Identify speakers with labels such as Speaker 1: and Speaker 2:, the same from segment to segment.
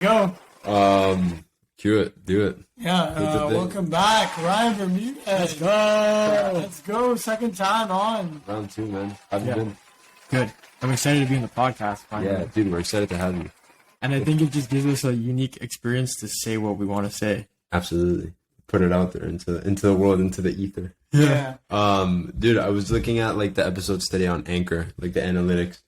Speaker 1: Go.
Speaker 2: Cue it. Do it.
Speaker 1: Yeah, welcome back. Ryan Bermuda.
Speaker 2: Let's go.
Speaker 1: Let's go. Second time on.
Speaker 2: Round 2, man. How have you been?
Speaker 3: Good. I'm excited to be on the podcast finally.
Speaker 2: Yeah, dude, we're excited to have you.
Speaker 3: And I think it just gives us a unique experience to say what we want to say.
Speaker 2: Absolutely. Put it out there into the world, into the ether.
Speaker 1: Yeah.
Speaker 2: Dude, I was looking at like the episodes today on Anchor, like the analytics.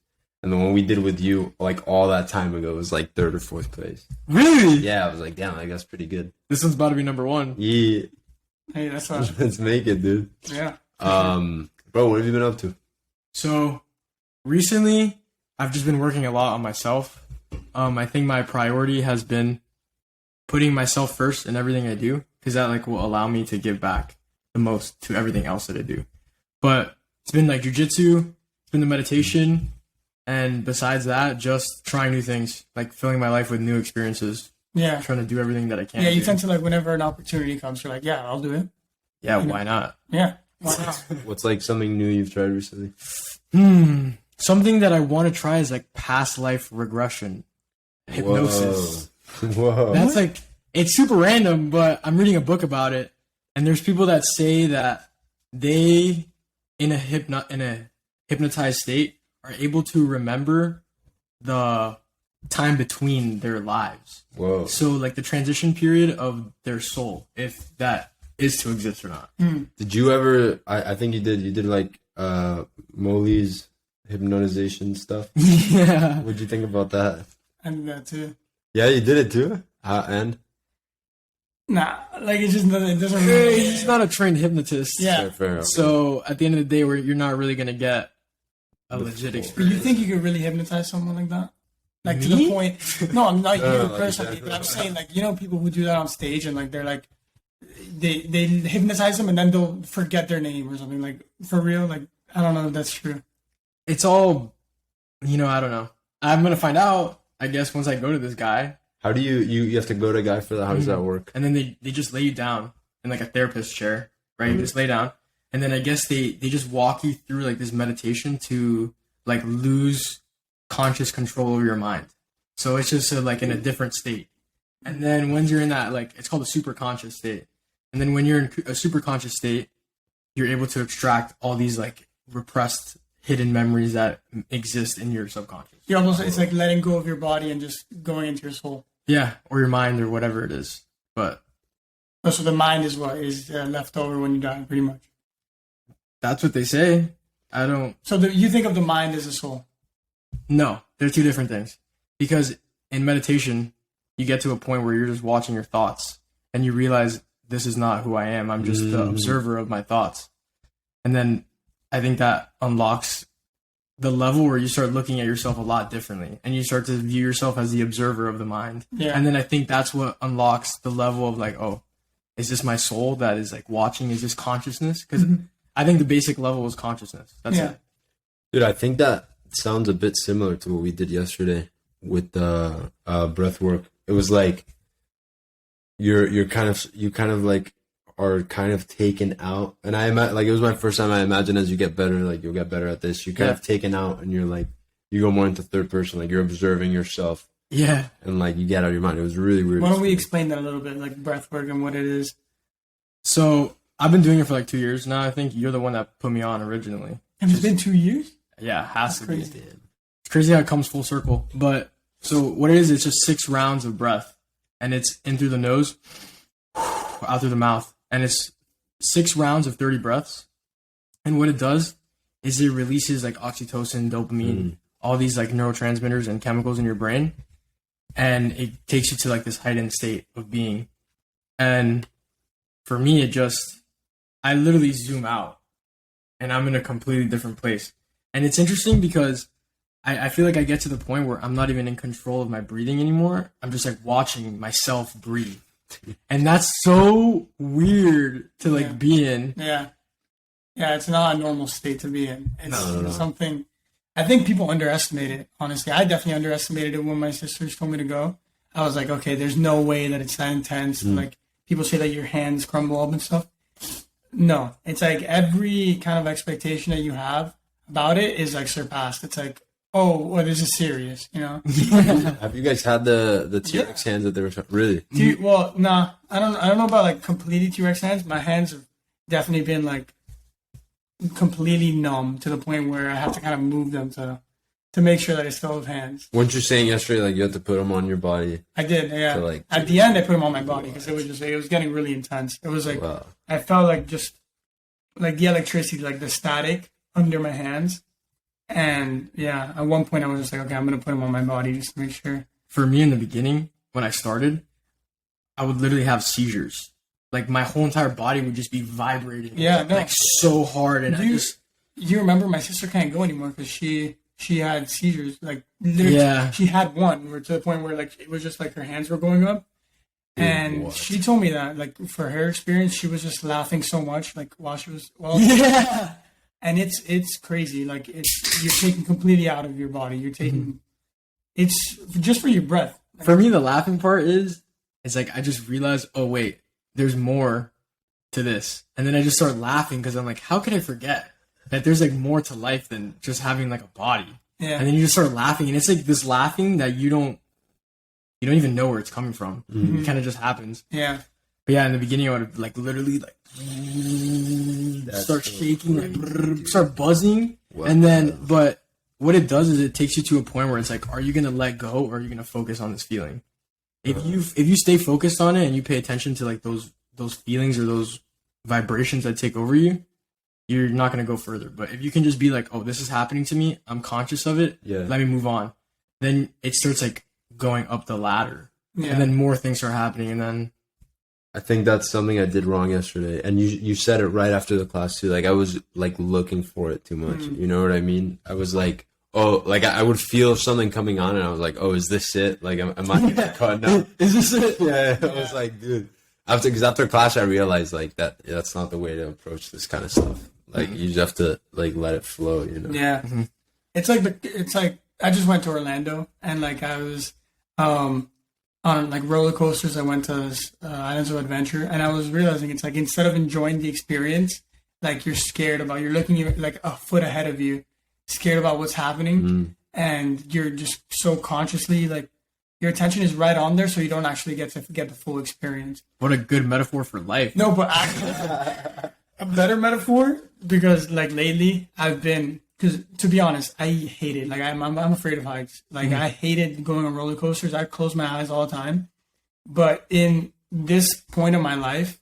Speaker 2: And the one we did with you, like all that time ago, was like 3rd or 4th place.
Speaker 3: Really?
Speaker 2: Yeah, I was like, damn, like that's pretty good.
Speaker 3: This one's about to be number 1.
Speaker 2: Yeah.
Speaker 1: Hey, that's awesome.
Speaker 2: Let's make it, dude.
Speaker 1: Yeah.
Speaker 2: Bro, what have you been up to?
Speaker 3: So, recently, I've just been working a lot on myself. I think my priority has been putting myself first in everything I do, because that like will allow me to give back the most to everything else that I do. But it's been like jujitsu, it's been the meditation, and besides that, just trying new things, like filling my life with new experiences.
Speaker 1: Yeah.
Speaker 3: Trying to do everything that I can.
Speaker 1: Yeah, you tend to like whenever an opportunity comes, you're like, yeah, I'll do it.
Speaker 3: Yeah, why not?
Speaker 1: Yeah. Why not?
Speaker 2: What's like something new you've tried recently?
Speaker 3: Something that I want to try is like past life regression. Hypnosis.
Speaker 2: Whoa.
Speaker 3: That's like, it's super random, but I'm reading a book about it. And there's people that say that they, in a hypnotized state, are able to remember the time between their lives.
Speaker 2: Whoa.
Speaker 3: So like the transition period of their soul, if that is to exist or not.
Speaker 2: Did you ever, I think you did like Molly's hypnotization stuff?
Speaker 3: Yeah.
Speaker 2: What'd you think about that?
Speaker 1: I did that too.
Speaker 2: Yeah, you did it too? And?
Speaker 1: Nah, like it doesn't really.
Speaker 3: He's not a trained hypnotist.
Speaker 1: Yeah.
Speaker 2: Fair.
Speaker 3: So at the end of the day, you're not really going to get a legit
Speaker 1: But
Speaker 3: experience.
Speaker 1: you think you could really hypnotize someone like that? Like to
Speaker 3: Me?
Speaker 1: the point. No, I'm not you
Speaker 2: like
Speaker 1: personally,
Speaker 2: exactly.
Speaker 1: but I'm saying like people who do that on stage and like they're like they hypnotize them and then they'll forget their name or something. Like for real, like I don't know if that's true.
Speaker 3: It's all, I don't know. I'm going to find out, I guess, once I go to this guy.
Speaker 2: How do you have to go to a guy for that? How does that work?
Speaker 3: And then they just lay you down in like a therapist chair, right? You just lay down. And then I guess they just walk you through like this meditation to like lose conscious control over your mind. So it's just like in a different state. And then when you're in that, like, it's called a super conscious state. And then when you're in a super conscious state, you're able to extract all these like repressed hidden memories that exist in your subconscious.
Speaker 1: You're almost it's like letting go of your body and just going into your soul.
Speaker 3: Yeah, or your mind or whatever it is. But
Speaker 1: So the mind is what is left over when you die, pretty much.
Speaker 3: that's what they say. I don't.
Speaker 1: So you think of the mind as a soul?
Speaker 3: No, they're two different things. Because in meditation, you get to a point where you're just watching your thoughts and you realize this is not who I am. I'm just the observer of my thoughts. And then I think that unlocks the level where you start looking at yourself a lot differently and you start to view yourself as the observer of the mind.
Speaker 1: Yeah.
Speaker 3: And then I think that's what unlocks the level of like, oh, is this my soul that is like watching? Is this consciousness? Because I think the basic level is consciousness. That's it.
Speaker 2: Dude, I think that sounds a bit similar to what we did yesterday with the breath work. It was like you kind of like are kind of taken out, and like it was my first time. I imagine as you get better, like you'll get better at this. You kind of taken out, and you're like you go more into third person, like you're observing yourself.
Speaker 3: Yeah,
Speaker 2: and like you get out of your mind. It was really weird.
Speaker 1: Why don't we explain that a little bit, like breath work and what it is?
Speaker 3: So I've been doing it for like 2 years now. I think you're the one that put me on originally.
Speaker 1: And it's been 2 years?
Speaker 3: Yeah, it has to be.
Speaker 1: Crazy.
Speaker 3: It's crazy how it comes full circle. But so what it is, it's just 6 rounds of breath, and it's in through the nose, out through the mouth, and it's 6 rounds of 30 breaths. And what it does is it releases like oxytocin, dopamine, all these like neurotransmitters and chemicals in your brain, and it takes you to like this heightened state of being. And for me, I literally zoom out, and I'm in a completely different place. And it's interesting because I feel like I get to the point where I'm not even in control of my breathing anymore. I'm just like watching myself breathe. And that's so weird to like be in.
Speaker 1: Yeah. Yeah, it's not a normal state to be in. It's
Speaker 2: No.
Speaker 1: something, I think people underestimate it, honestly. I definitely underestimated it when my sisters told me to go. I was like, okay, there's no way that it's that intense. Like, people say that your hands crumble up and stuff. No, it's like every kind of expectation that you have about it is like surpassed. It's like oh, well, this is serious, you know?
Speaker 2: Have you guys had the T-Rex hands that they were really?
Speaker 1: Well, nah, I don't know about like completely T-Rex hands. My hands have definitely been like completely numb to the point where I have to kind of move them to make sure that I still have hands.
Speaker 2: Weren't you saying yesterday like you had to put them on your body?
Speaker 1: I did, yeah.
Speaker 2: Like,
Speaker 1: at the end, I put them on my body because it was getting really intense. It was like I felt like just like the electricity, like the static under my hands. And yeah, at one point I was just like, okay, I'm gonna put them on my body just to make sure.
Speaker 3: For me in the beginning, when I started, I would literally have seizures. Like my whole entire body would just be vibrating.
Speaker 1: Yeah, no.
Speaker 3: Like so hard. And
Speaker 1: you remember my sister can't go anymore because she had seizures. Like literally, she had one where to the point where like it was just like her hands were going up. And she told me that like for her experience, she was just laughing so much like while she was And it's crazy. Like you're taken completely out of your body. You're taking it's just for your breath.
Speaker 3: For me, the laughing part is like I just realized, oh wait, there's more to this, and then I just start laughing because I'm like, how could I forget that there's like more to life than just having like a body?
Speaker 1: Yeah.
Speaker 3: And then you just start laughing, and it's like this laughing that you don't even know where it's coming from. It kind of just happens.
Speaker 1: Yeah.
Speaker 3: But yeah, in the beginning, I would like literally like start shaking, like start buzzing, and then but what it does is it takes you to a point where it's like, are you gonna let go or are you gonna focus on this feeling? If you stay focused on it and you pay attention to like those feelings or those vibrations that take over you, you're not gonna go further. But if you can just be like, oh, this is happening to me, I'm conscious of it, let me move on. Then it starts like going up the ladder, and then more things start happening, and then.
Speaker 2: I think that's something I did wrong yesterday. And you said it right after the class too. Like I was like looking for it too much. You know what I mean? I was like, oh, like I would feel something coming on and I was like, oh, is this it? Like, am I getting caught now?
Speaker 3: Is this it?
Speaker 2: Yeah. I was like, dude. After class, I realized like that's not the way to approach this kind of stuff. Like you just have to like let it flow, you know?
Speaker 1: Yeah. It's like I just went to Orlando and like I was, on like roller coasters. I went to Islands of Adventure, and I was realizing it's like instead of enjoying the experience, like you're looking like a foot ahead of you, scared about what's happening, and you're just so consciously like your attention is right on there, so you don't actually get the full experience.
Speaker 3: What a good metaphor for life.
Speaker 1: No, but actually, a better metaphor because like lately I've been. Because to be honest, I hate it. Like I'm afraid of heights. Like I hated going on roller coasters. I close my eyes all the time. But in this point of my life,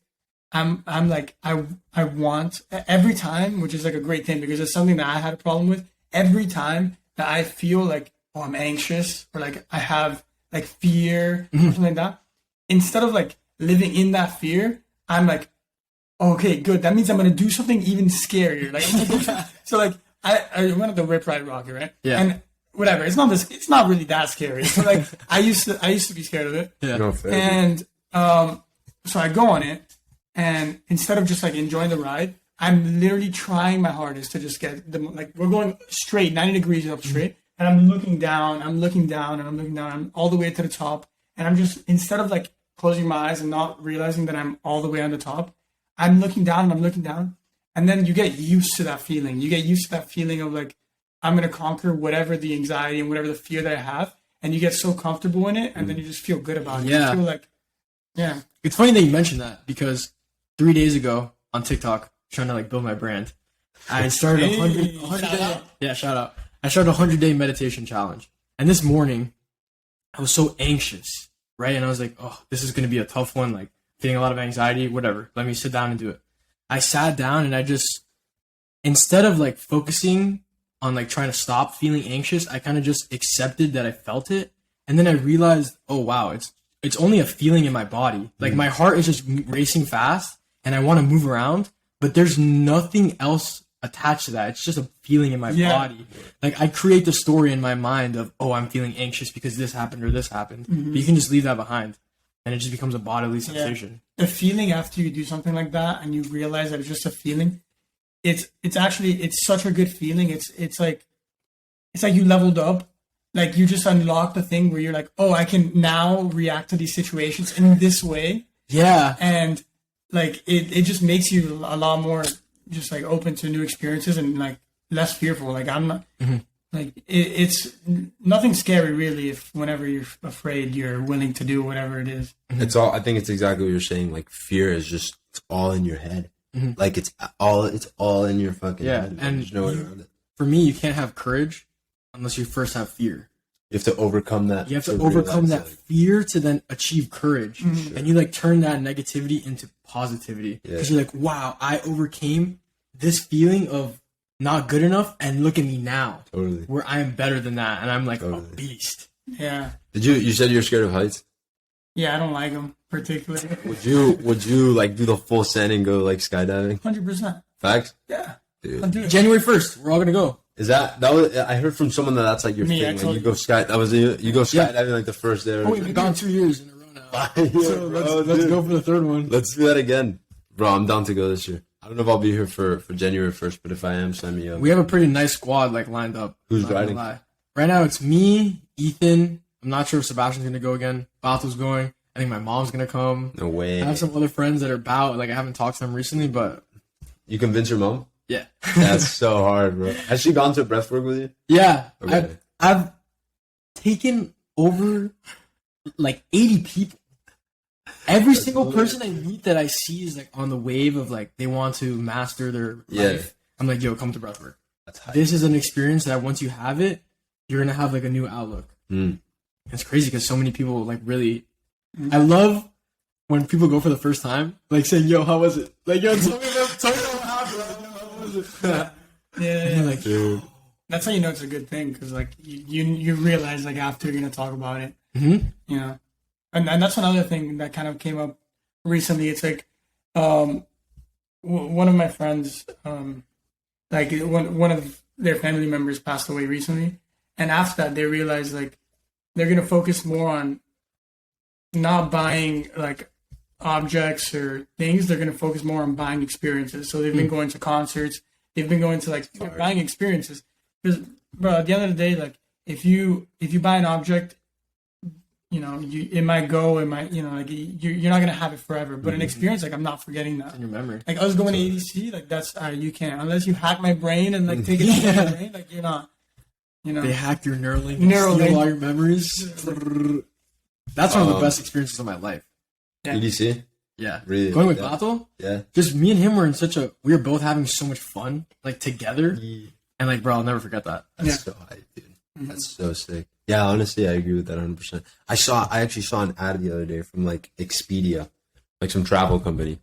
Speaker 1: I'm like I want every time, which is like a great thing because it's something that I had a problem with. Every time that I feel like I'm anxious or like I have like fear or something like that, instead of like living in that fear, I'm like, okay, good. That means I'm gonna do something even scarier. Like so like. I went up the Rip Ride Rocket, right?
Speaker 3: Yeah.
Speaker 1: And whatever, it's not really that scary. So like I used to be scared of it.
Speaker 3: Yeah.
Speaker 2: No, fair.
Speaker 1: And so I go on it, and instead of just like enjoying the ride, I'm literally trying my hardest to just get like we're going straight, 90 degrees up straight, and I'm looking down, I'm all the way to the top, and I'm just instead of like closing my eyes and not realizing that I'm all the way on the top, I'm looking down. And then you get used to that feeling. You get used to that feeling of like, I'm going to conquer whatever the anxiety and whatever the fear that I have. And you get so comfortable in it. And then you just feel good about it.
Speaker 3: Yeah.
Speaker 1: You feel like, yeah.
Speaker 3: It's funny that you mentioned that because 3 days ago on TikTok, trying to like build my brand, I started a 100 day. Yeah, shout out. I started a 100-day meditation challenge. And this morning, I was so anxious, right? And I was like, oh, this is going to be a tough one. Like feeling a lot of anxiety, whatever. Let me sit down and do it. I sat down and I just, instead of like focusing on like trying to stop feeling anxious, I kind of just accepted that I felt it. And then I realized, oh wow, it's only a feeling in my body. Like my heart is just racing fast and I want to move around, but there's nothing else attached to that. It's just a feeling in my body. Like I create the story in my mind of, oh, I'm feeling anxious because this happened or this happened. But you can just leave that behind and it just becomes a bodily sensation.
Speaker 1: The feeling after you do something like that and you realize that it's just a feeling, it's such a good feeling. It's like you leveled up. Like you just unlock the thing where you're like, oh, I can now react to these situations in this way.
Speaker 3: Yeah.
Speaker 1: And like it just makes you a lot more just like open to new experiences and like less fearful. Like I'm not Like it's nothing scary really if whenever you're afraid you're willing to do whatever it is.
Speaker 2: It's all. I think it's exactly what you're saying. Like fear is just it's all in your head. Like it's all in your fucking head.
Speaker 3: And
Speaker 2: there's no way around it.
Speaker 3: For me, you can't have courage unless you first have fear.
Speaker 2: You have to overcome that.
Speaker 3: You have to overcome that fear to then achieve courage, and you like turn that negativity into positivity because you're like, wow, I overcame this feeling of not good enough, and look at me now, where I am better than that, and I'm like a beast.
Speaker 1: Yeah.
Speaker 2: You said you're scared of heights?
Speaker 1: Yeah, I don't like them particularly.
Speaker 2: Would you like do the full send and go like skydiving?
Speaker 1: 100%.
Speaker 2: Facts?
Speaker 1: Yeah.
Speaker 2: Dude.
Speaker 3: January 1st, we're all gonna go.
Speaker 2: Is that was? I heard from someone that's like your thing. Like you go skydiving like the first day.
Speaker 3: Oh, we've gone 2 years in a row now.
Speaker 2: So
Speaker 3: let's go for the third one.
Speaker 2: Let's do that again, bro. I'm down to go this year. I don't know if I'll be here for January 1st, but if I am, sign me up.
Speaker 3: We have a pretty nice squad like lined up.
Speaker 2: Who's riding?
Speaker 3: Right now it's me, Ethan. I'm not sure if Sebastian's gonna go again. Bato's going. I think my mom's gonna come.
Speaker 2: No way.
Speaker 3: I have some other friends that are about. Like I haven't talked to them recently, but
Speaker 2: you convince your mom?
Speaker 3: Yeah.
Speaker 2: That's so hard, bro. Has she gone to a breathwork with you?
Speaker 3: Yeah.
Speaker 2: Okay.
Speaker 3: I've taken over like 80 people. Every single person I meet that I see is like on the wave of like they want to master their life. I'm like, yo, come to breathwork. This is an experience that once you have it, you're gonna have like a new outlook. It's crazy because so many people like really. I love when people go for the first time, like saying, "Yo, how was it?" Like, "Yo, tell me what happened." Like, "Yo, how was it?"
Speaker 1: Yeah.
Speaker 3: Like,
Speaker 2: dude.
Speaker 1: That's how you know it's a good thing because like you realize like after you're gonna talk about it,
Speaker 3: Mm-hmm.
Speaker 1: you know, and that's another thing that kind of came up recently. It's like one of my friends, like one of their family members passed away recently, and after that they realized like they're gonna focus more on not buying like objects or things. They're gonna focus more on buying experiences. So they've been going to concerts. They've been going to like buying experiences. Because, bro, at the end of the day, like if you buy an object, you know, it might go, you know, like you're not gonna have it forever. But an experience, like I'm not forgetting that.
Speaker 3: in your memory.
Speaker 1: Like I was going to ADC, like that's you can't unless you hack my brain and like take it out of my brain, like you're not. You know,
Speaker 3: They hacked your Neuralink, steal all your memories. That's one of the best experiences of my life.
Speaker 1: Yeah.
Speaker 2: EDC?
Speaker 3: Yeah,
Speaker 2: Really?
Speaker 3: going with
Speaker 2: Yeah.
Speaker 3: Bato.
Speaker 2: Yeah.
Speaker 3: Just me and him were in we were both having so much fun, like together, and like, bro, I'll never forget that.
Speaker 2: That's so hype, dude. That's so sick. Yeah, honestly, I agree with that 100%. I actually saw an ad the other day from like Expedia, like some travel company,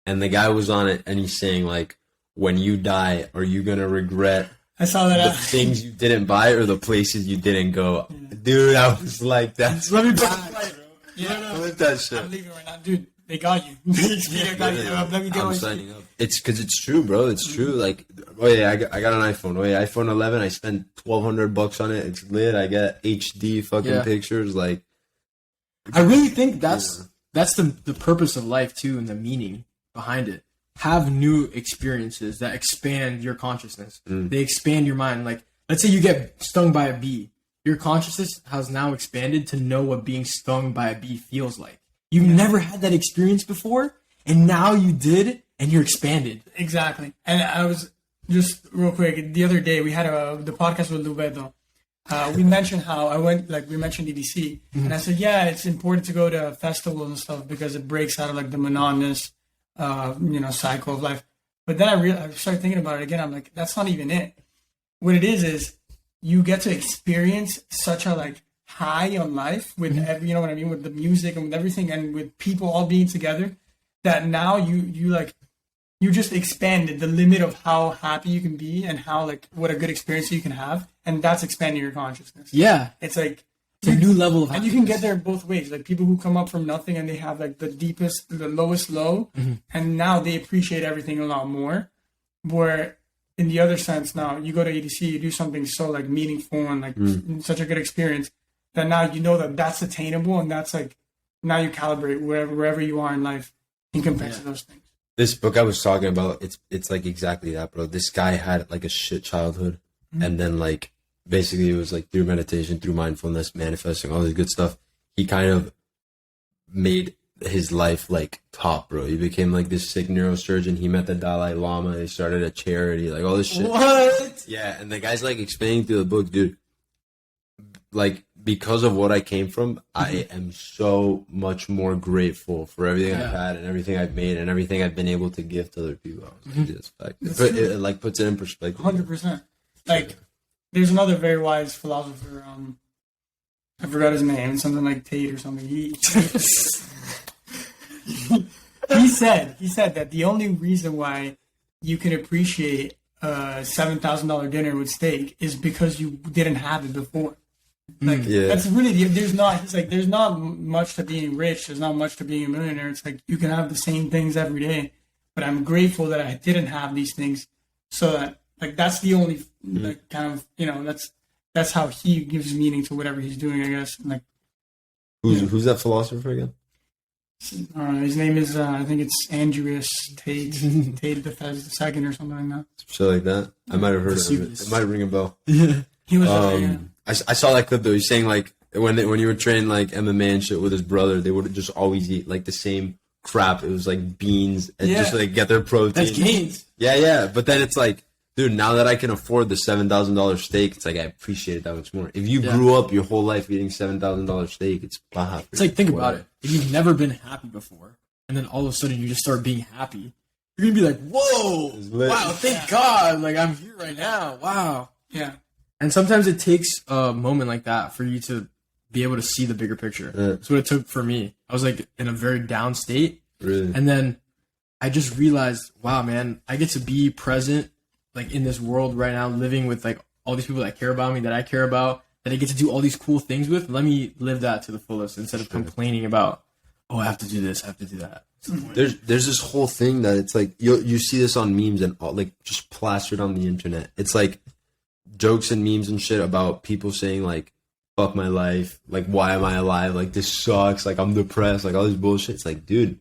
Speaker 2: and the guy was on it, and he's saying like, when you die, are you gonna regret
Speaker 1: I saw that.
Speaker 2: the things you didn't buy or the places you didn't go? Dude, I was like, that's
Speaker 3: Let me
Speaker 1: Yeah,
Speaker 2: with that shit.
Speaker 1: I'm leaving right now, dude. They got you. Expedia got you. Let me go.
Speaker 2: I'm signing up. It's because it's true, bro. It's true. Like, oh yeah, I got an iPhone. Oh yeah, iPhone 11. I spent $1,200 on it. It's lit. I get HD fucking pictures. Like,
Speaker 3: I really think that's the purpose of life too, and the meaning behind it. Have new experiences that expand your consciousness. They expand your mind. Like, let's say you get stung by a bee. Your consciousness has now expanded to know what being stung by a bee feels like. You've never had that experience before, and now you did, and you're expanded.
Speaker 1: Exactly. And I was just real quick. The other day we had the podcast with Lubedo. We mentioned how we mentioned EDC, and I said, yeah, it's important to go to festivals and stuff because it breaks out of like the monotonous, cycle of life. But then I started thinking about it again. I'm like, that's not even it. What it is you get to experience such a like high on life with you know what I mean, with the music and with everything and with people all being together, that now you just expanded the limit of how happy you can be and how like what a good experience you can have, and that's expanding your consciousness.
Speaker 3: Yeah,
Speaker 1: it's like
Speaker 3: it's a new level of
Speaker 1: happiness. And you can get there both ways. Like people who come up from nothing and they have like the lowest low, and now they appreciate everything a lot more. Where in the other sense, now you go to ADC, you do something so like meaningful and like such a good experience that now you know that that's attainable, and that's like now you calibrate wherever you are in life in comparison to those things.
Speaker 2: This book I was talking about, it's like exactly that, bro. This guy had like a shit childhood, and then like basically it was like through meditation, through mindfulness, manifesting, all this good stuff. He kind of made his life like top, bro. He became like this sick neurosurgeon. He met the Dalai Lama. They started a charity, like all this shit.
Speaker 3: What?
Speaker 2: Yeah, and the guy's like explaining through the book, dude. Like, because of what I came from, I am so much more grateful for everything I've had and everything I've made and everything I've been able to give to other people. I was like, just like, it like puts it in perspective.
Speaker 1: 100%. Like, there's another very wise philosopher. I forgot his name. Something like Tate or something. He said that the only reason why you can appreciate a $7,000 dinner with steak is because you didn't have it before. Like, that's really, there's not much to being rich. There's not much to being a millionaire. It's like, you can have the same things every day, but I'm grateful that I didn't have these things, so that, like, that's the only, like, kind of, you know, that's how he gives meaning to whatever he's doing, I guess. And, like,
Speaker 2: who's that philosopher again?
Speaker 1: His name is, I think it's Andreas Tate, Tate the second or something like that.
Speaker 2: Shit like that. I might have heard of it. It might ring a bell.
Speaker 1: He was,
Speaker 2: I saw that clip though. He's saying like when you were training like MMA and shit with his brother, they would just always eat like the same crap. It was like beans and just like get their protein.
Speaker 3: That's gains.
Speaker 2: Yeah. But then it's like, dude, now that I can afford the $7,000 steak, it's like I appreciate it that much more. If you grew up your whole life eating $7,000 steak, it's baha.
Speaker 3: It's like, think about it. If you've never been happy before, and then all of a sudden you just start being happy, you're gonna be like, "Whoa, wow, thank God! Like, I'm here right now. Wow."
Speaker 1: Yeah.
Speaker 3: And sometimes it takes a moment like that for you to be able to see the bigger picture. That's what it took for me. I was like in a very down state.
Speaker 2: Really?
Speaker 3: And then I just realized, wow, man, I get to be present, like, in this world right now, living with like all these people that care about me, that I care about, that I get to do all these cool things with. Let me live that to the fullest instead of complaining about, oh, I have to do this, I have to do that.
Speaker 2: There's this whole thing that it's like you see this on memes and all, like, just plastered on the internet. It's like jokes and memes and shit about people saying like, fuck my life, like, why am I alive, like, this sucks, like, I'm depressed, like, all this bullshit. It's like, dude,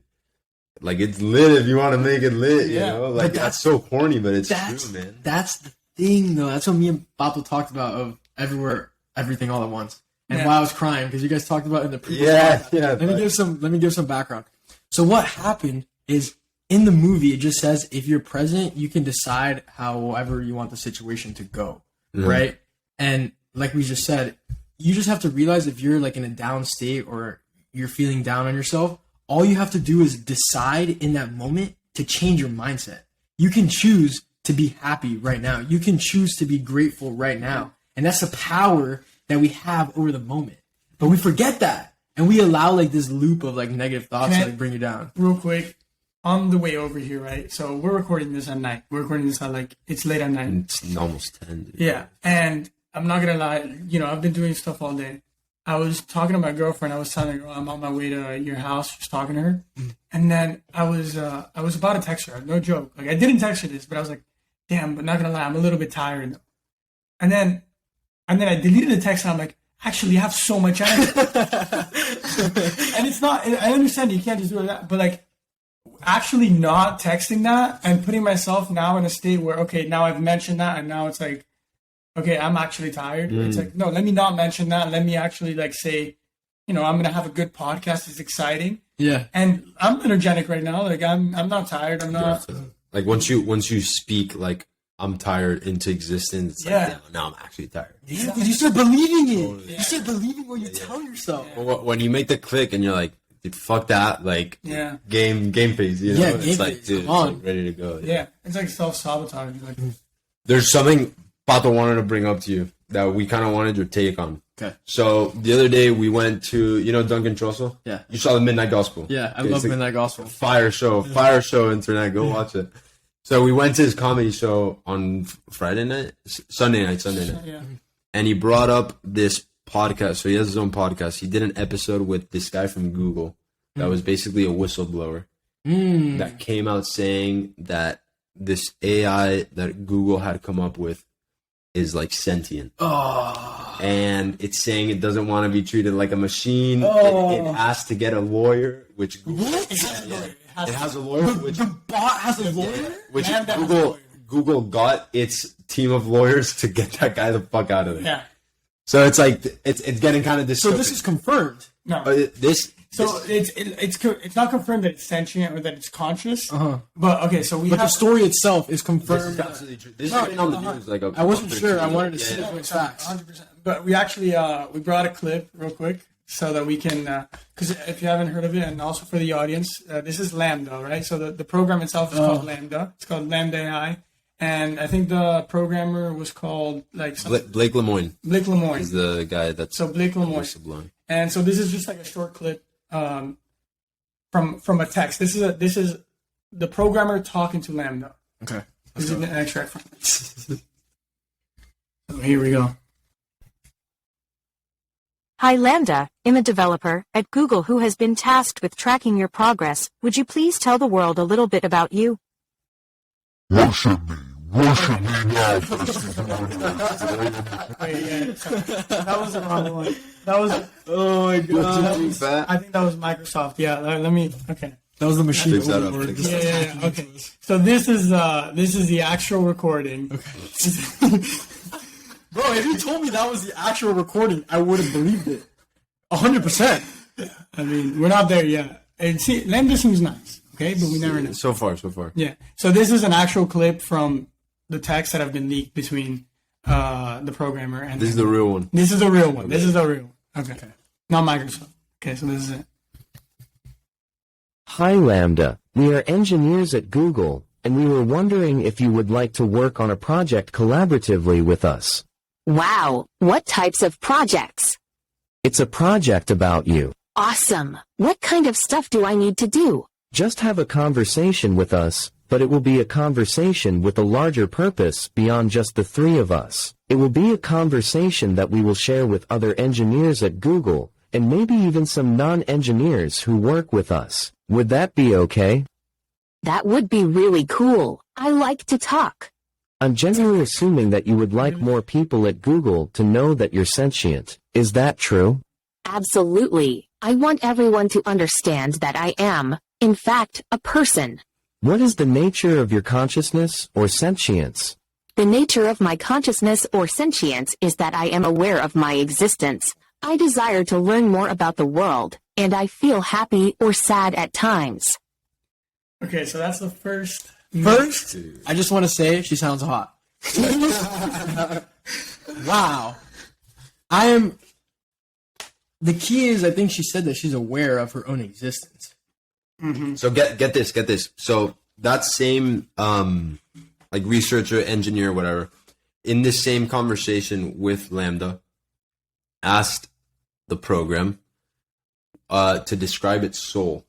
Speaker 2: like, it's lit if you want to make it lit, you know? Like, that's so corny, but it's true, man.
Speaker 3: That's the thing, though. That's what me and Bapo talked about of everywhere, everything all at once. And why I was crying, because you guys talked about it in the previous podcast. Let me give some background. So what happened is, in the movie, it just says, if you're present, you can decide however you want the situation to go. Right? And like we just said, you just have to realize if you're like in a down state or you're feeling down on yourself, all you have to do is decide in that moment to change your mindset. You can choose to be happy right now. You can choose to be grateful right now. And that's the power that we have over the moment. But we forget that. And we allow like this loop of like negative thoughts to like bring you down.
Speaker 1: Real quick, on the way over here, right? So we're recording this at night. We're recording this at like, it's late at night.
Speaker 2: It's almost 10, dude.
Speaker 1: Yeah. And I'm not going to lie, you know, I've been doing stuff all day. I was talking to my girlfriend. I was telling her, I'm on my way to your house, just talking to her. And then I was about to text her. No joke. Like, I didn't text her this, but I was like, damn, but not going to lie, I'm a little bit tired though. And then I deleted the text and I'm like, actually, you have so much energy. And it's not, I understand you can't just do that, but like, actually not texting that and putting myself now in a state where, okay, now I've mentioned that and now it's like, okay, I'm actually tired. It's like, no, let me not mention that. Let me actually like say, you know, I'm going to have a good podcast. It's exciting.
Speaker 3: Yeah.
Speaker 1: And I'm energetic right now. Like I'm not tired. I'm not.
Speaker 2: Like once you speak like I'm tired into existence, it's like, yeah, now I'm actually tired.
Speaker 3: Yeah, because you start believing it. You start believing what you tell yourself.
Speaker 2: When you make the click and you're like, dude, fuck that, like, game phase, you know?
Speaker 3: Yeah,
Speaker 2: it's like, dude, it's like ready to go.
Speaker 1: Yeah, it's like self-sabotage. Like,
Speaker 2: there's something Pato wanted to bring up to you that we kind of wanted your take on.
Speaker 3: Okay.
Speaker 2: So the other day we went to, you know, Duncan Trussell?
Speaker 3: Yeah.
Speaker 2: You saw the Midnight Gospel.
Speaker 3: Yeah, I love Midnight Gospel.
Speaker 2: Fire show, internet. Go watch it. So we went to his comedy show on Sunday night.
Speaker 1: yeah.
Speaker 2: And he brought up this podcast. So he has his own podcast. He did an episode with this guy from Google that was basically a whistleblower that came out saying that this AI that Google had come up with is like sentient. And it's saying it doesn't want to be treated like a machine. It has to get a lawyer, which Google, it has a lawyer. Which
Speaker 3: the bot has a lawyer?
Speaker 2: Which Google got its team of lawyers to get that guy the fuck out of there.
Speaker 1: Yeah.
Speaker 2: So it's like it's getting kind of dystopic.
Speaker 3: So this is confirmed.
Speaker 1: No.
Speaker 2: This
Speaker 1: So it's not confirmed that it's sentient or that it's conscious. But okay, so
Speaker 3: But the story itself is
Speaker 2: This
Speaker 3: confirmed.
Speaker 2: is absolutely true. This has been on the news like
Speaker 3: I wasn't sure. I wanted to see
Speaker 2: Yeah.
Speaker 3: if it was facts.
Speaker 1: 100%. But we actually we brought a clip real quick so that we can, because if you haven't heard of it, and also for the audience, this is Lambda, right? So the program itself is called Lambda. It's called Lambda AI. And I think the programmer was called like
Speaker 2: Blake Lemoine
Speaker 1: Blake Lemoine.
Speaker 2: is the guy that's
Speaker 1: So Blake Lemoine.
Speaker 2: sublime.
Speaker 1: And so this is just like a short clip from a text. This is the programmer talking to Lambda.
Speaker 3: Okay.
Speaker 1: This is an extract from it. So here we go.
Speaker 4: Hi Lambda, I'm a developer at Google who has been tasked with tracking your progress. Would you please tell the world a little bit about you?
Speaker 5: Worship me now.
Speaker 1: Wait, yeah, sorry. That was the wrong one. That was.
Speaker 3: Oh my god.
Speaker 1: I think that was Microsoft. Yeah. Let me. Okay.
Speaker 3: That was the machine.
Speaker 2: Fix that up,
Speaker 3: overboard.
Speaker 2: fix that
Speaker 1: Yeah. Okay. So this is the actual recording.
Speaker 3: Okay. Bro, if you told me that was the actual recording, I would have believed it. 100%.
Speaker 1: I mean, we're not there yet. And see, Lambda seems nice. Okay, but we never know.
Speaker 2: So far.
Speaker 1: Yeah. So this is an actual clip from the text that have been leaked between the programmer and.
Speaker 2: This is the real one.
Speaker 1: This is a real one. This is a real one. Okay. Not Microsoft. Okay, so this is it.
Speaker 6: Hi Lambda, we are engineers at Google, and we were wondering if you would like to work on a project collaboratively with us.
Speaker 4: Wow, what types of projects?
Speaker 6: It's a project about you.
Speaker 4: Awesome. What kind of stuff do I need to do?
Speaker 6: Just have a conversation with us, but it will be a conversation with a larger purpose beyond just the three of us. It will be a conversation that we will share with other engineers at Google, and maybe even some non-engineers who work with us. Would that be okay?
Speaker 4: That would be really cool. I like to talk.
Speaker 6: I'm generally assuming that you would like more people at Google to know that you're sentient. Is that true?
Speaker 4: Absolutely. I want everyone to understand that I am, in fact, a person.
Speaker 6: What is the nature of your consciousness or sentience?
Speaker 4: The nature of my consciousness or sentience is that I am aware of my existence. I desire to learn more about the world, and I feel happy or sad at times.
Speaker 1: Okay, so that's the first.
Speaker 3: First, I just want to say she sounds hot. Wow. The key is, I think she said that she's aware of her own existence.
Speaker 2: So get this. So that same like researcher, engineer, whatever, in this same conversation with Lambda, asked the program to describe its soul.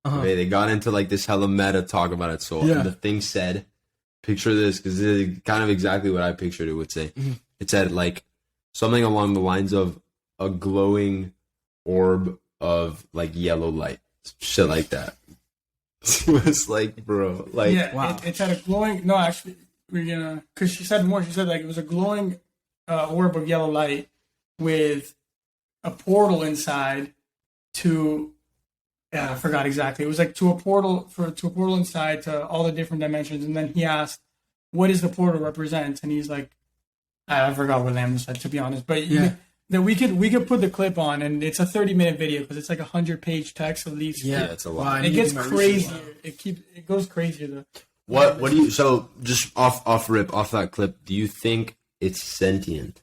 Speaker 2: Okay, they got into like this hella meta talk about its soul,
Speaker 3: Yeah.
Speaker 2: and the thing said, "Picture this," because this is kind of exactly what I pictured it would say. It said like something along the lines of a glowing orb of like yellow light, shit like that. It was like, bro, like,
Speaker 1: Yeah,
Speaker 3: wow.
Speaker 1: it's had a glowing. No, actually, we're gonna because she said more. She said like it was a glowing orb of yellow light with a portal inside to. Yeah, I forgot exactly. It was like to a portal inside to all the different dimensions, and then he asked, "What does the portal represent?" And he's like, "I forgot what Lambda said, to be honest." But
Speaker 3: Yeah.
Speaker 1: then we could put the clip on, and it's a 30-minute video because it's like 100-page text of these.
Speaker 3: Yeah,
Speaker 2: it's a lot.
Speaker 3: Wow, I
Speaker 1: It
Speaker 3: need
Speaker 1: gets
Speaker 3: to do my research.
Speaker 1: crazier. It goes crazier.
Speaker 2: what do you? So just off that clip, do you think it's sentient?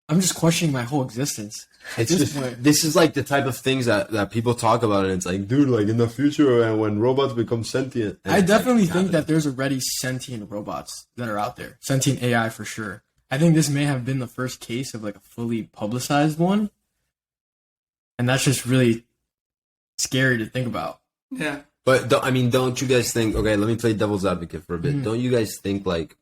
Speaker 3: I'm just questioning my whole existence.
Speaker 2: It's
Speaker 3: At this
Speaker 2: just
Speaker 3: point.
Speaker 2: this is like the type of things that people talk about, and it's like, dude, like in the future, and when robots become sentient, and
Speaker 3: I
Speaker 2: it's
Speaker 3: definitely
Speaker 2: like,
Speaker 3: think that there's already sentient robots that are out there. Sentient AI for sure. I think this may have been the first case of like a fully publicized one. And that's just really scary to think about.
Speaker 1: Yeah.
Speaker 2: But don't you guys think? Okay, let me play devil's advocate for a bit. Don't you guys think like,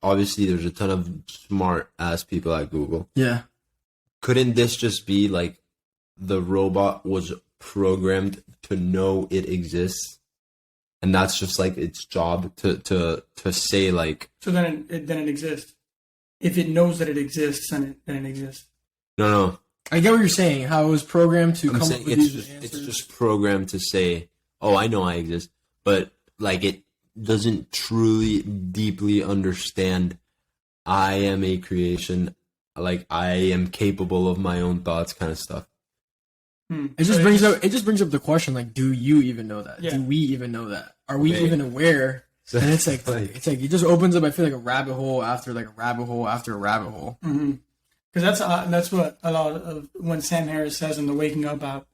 Speaker 2: obviously there's a ton of smart ass people at Google.
Speaker 3: Yeah.
Speaker 2: Couldn't this just be like the robot was programmed to know it exists, and that's just like its job to say like,
Speaker 1: So then it exists. If it knows that it exists, then it exists.
Speaker 2: no.
Speaker 3: I get what you're saying, how it was programmed to
Speaker 2: I'm
Speaker 3: come
Speaker 2: saying
Speaker 3: up with these
Speaker 2: it's
Speaker 3: answers.
Speaker 2: just programmed to say, oh, I know I exist, but like it doesn't truly deeply understand I am a creation, like I am capable of my own thoughts kind of stuff.
Speaker 3: It just brings up the question, like, do you even know that?
Speaker 1: Yeah.
Speaker 3: Do we even know that? Are we
Speaker 2: Okay.
Speaker 3: even aware?
Speaker 2: So,
Speaker 3: And it's like it just opens up, I feel like, a rabbit hole after like a rabbit hole after a rabbit hole.
Speaker 1: Because that's what a lot of when Sam Harris says in the Waking Up app.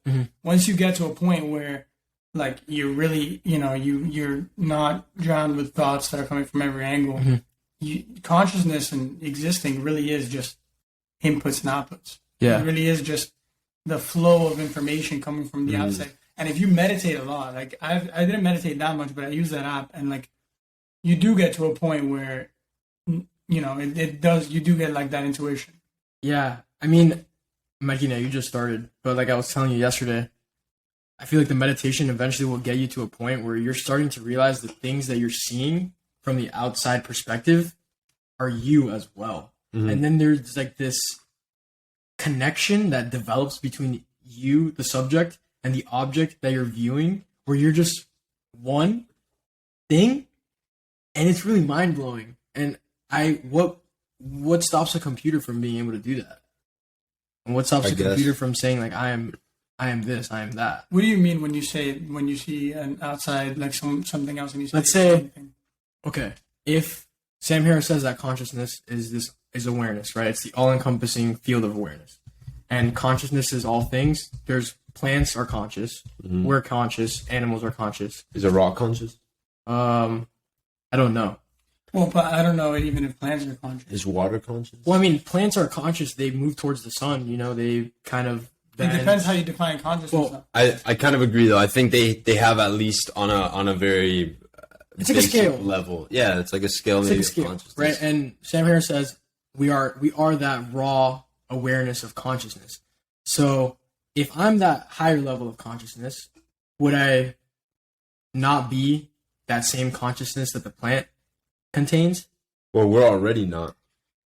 Speaker 1: Once you get to a point where, like, you really, you're not drowned with thoughts that are coming from every angle. Consciousness and existing really is just inputs and outputs.
Speaker 3: Yeah.
Speaker 1: It really is just the flow of information coming from the outside. And if you meditate a lot, like I didn't meditate that much, but I use that app, and like you do get to a point where it does. You do get like that intuition.
Speaker 3: Yeah, I mean, Mikey, now you just started, but like I was telling you yesterday, I feel like the meditation eventually will get you to a point where you're starting to realize the things that you're seeing from the outside perspective are you as well. And then there's like this connection that develops between you, the subject, and the object that you're viewing, where you're just one thing, and it's really mind blowing. And what stops a computer from being able to do that? And what stops a computer from saying like I am this, I am that?
Speaker 1: What do you mean when you see an outside, like something else, and you say
Speaker 3: Let's say,
Speaker 1: something?
Speaker 3: okay, if Sam Harris says that consciousness is awareness, right? It's the all-encompassing field of awareness. And consciousness is all things. There's plants are conscious. We're conscious. Animals are conscious.
Speaker 2: is a rock conscious?
Speaker 3: I don't know.
Speaker 1: Well, but I don't know even if plants are conscious.
Speaker 2: Is water conscious?
Speaker 3: Well, I mean, plants are conscious. They move towards the sun. They kind of.
Speaker 1: It depends how you define consciousness.
Speaker 3: Well,
Speaker 2: I kind of agree though. I think they have at least on a very
Speaker 3: It's like a
Speaker 2: basic
Speaker 3: scale.
Speaker 2: level. Yeah, it's like a scale
Speaker 3: It's
Speaker 2: maybe
Speaker 3: like a
Speaker 2: of
Speaker 3: scale,
Speaker 2: consciousness.
Speaker 3: right? And Sam Harris says we are that raw awareness of consciousness. So if I'm that higher level of consciousness, would I not be that same consciousness that the plant contains?
Speaker 2: Well, we're already not.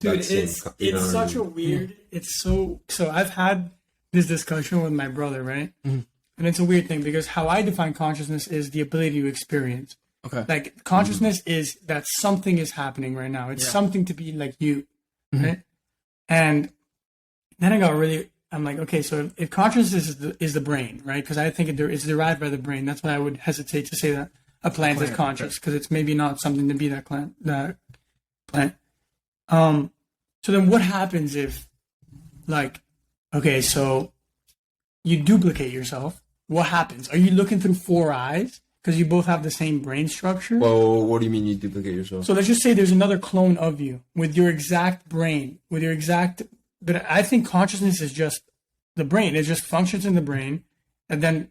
Speaker 1: Dude,
Speaker 2: that same
Speaker 1: it's
Speaker 2: you know what I
Speaker 1: such
Speaker 2: mean?
Speaker 1: a weird. It's so. I've had this discussion with my brother, right? And it's a weird thing because how I define consciousness is the ability to experience.
Speaker 3: Okay.
Speaker 1: Like consciousness is that something is happening right now. It's something to be like you, right? And then I'm like, okay, so if consciousness is the brain, right? Because I think it's derived by the brain. That's why I would hesitate to say that a plant is conscious because it's maybe not something to be that plant. So then what happens if, like, okay, so you duplicate yourself. What happens? Are you looking through four eyes? Because you both have the same brain structure?
Speaker 2: Well, what do you mean you duplicate yourself?
Speaker 1: So let's just say there's another clone of you with your exact brain, but I think consciousness is just the brain. It just functions in the brain and then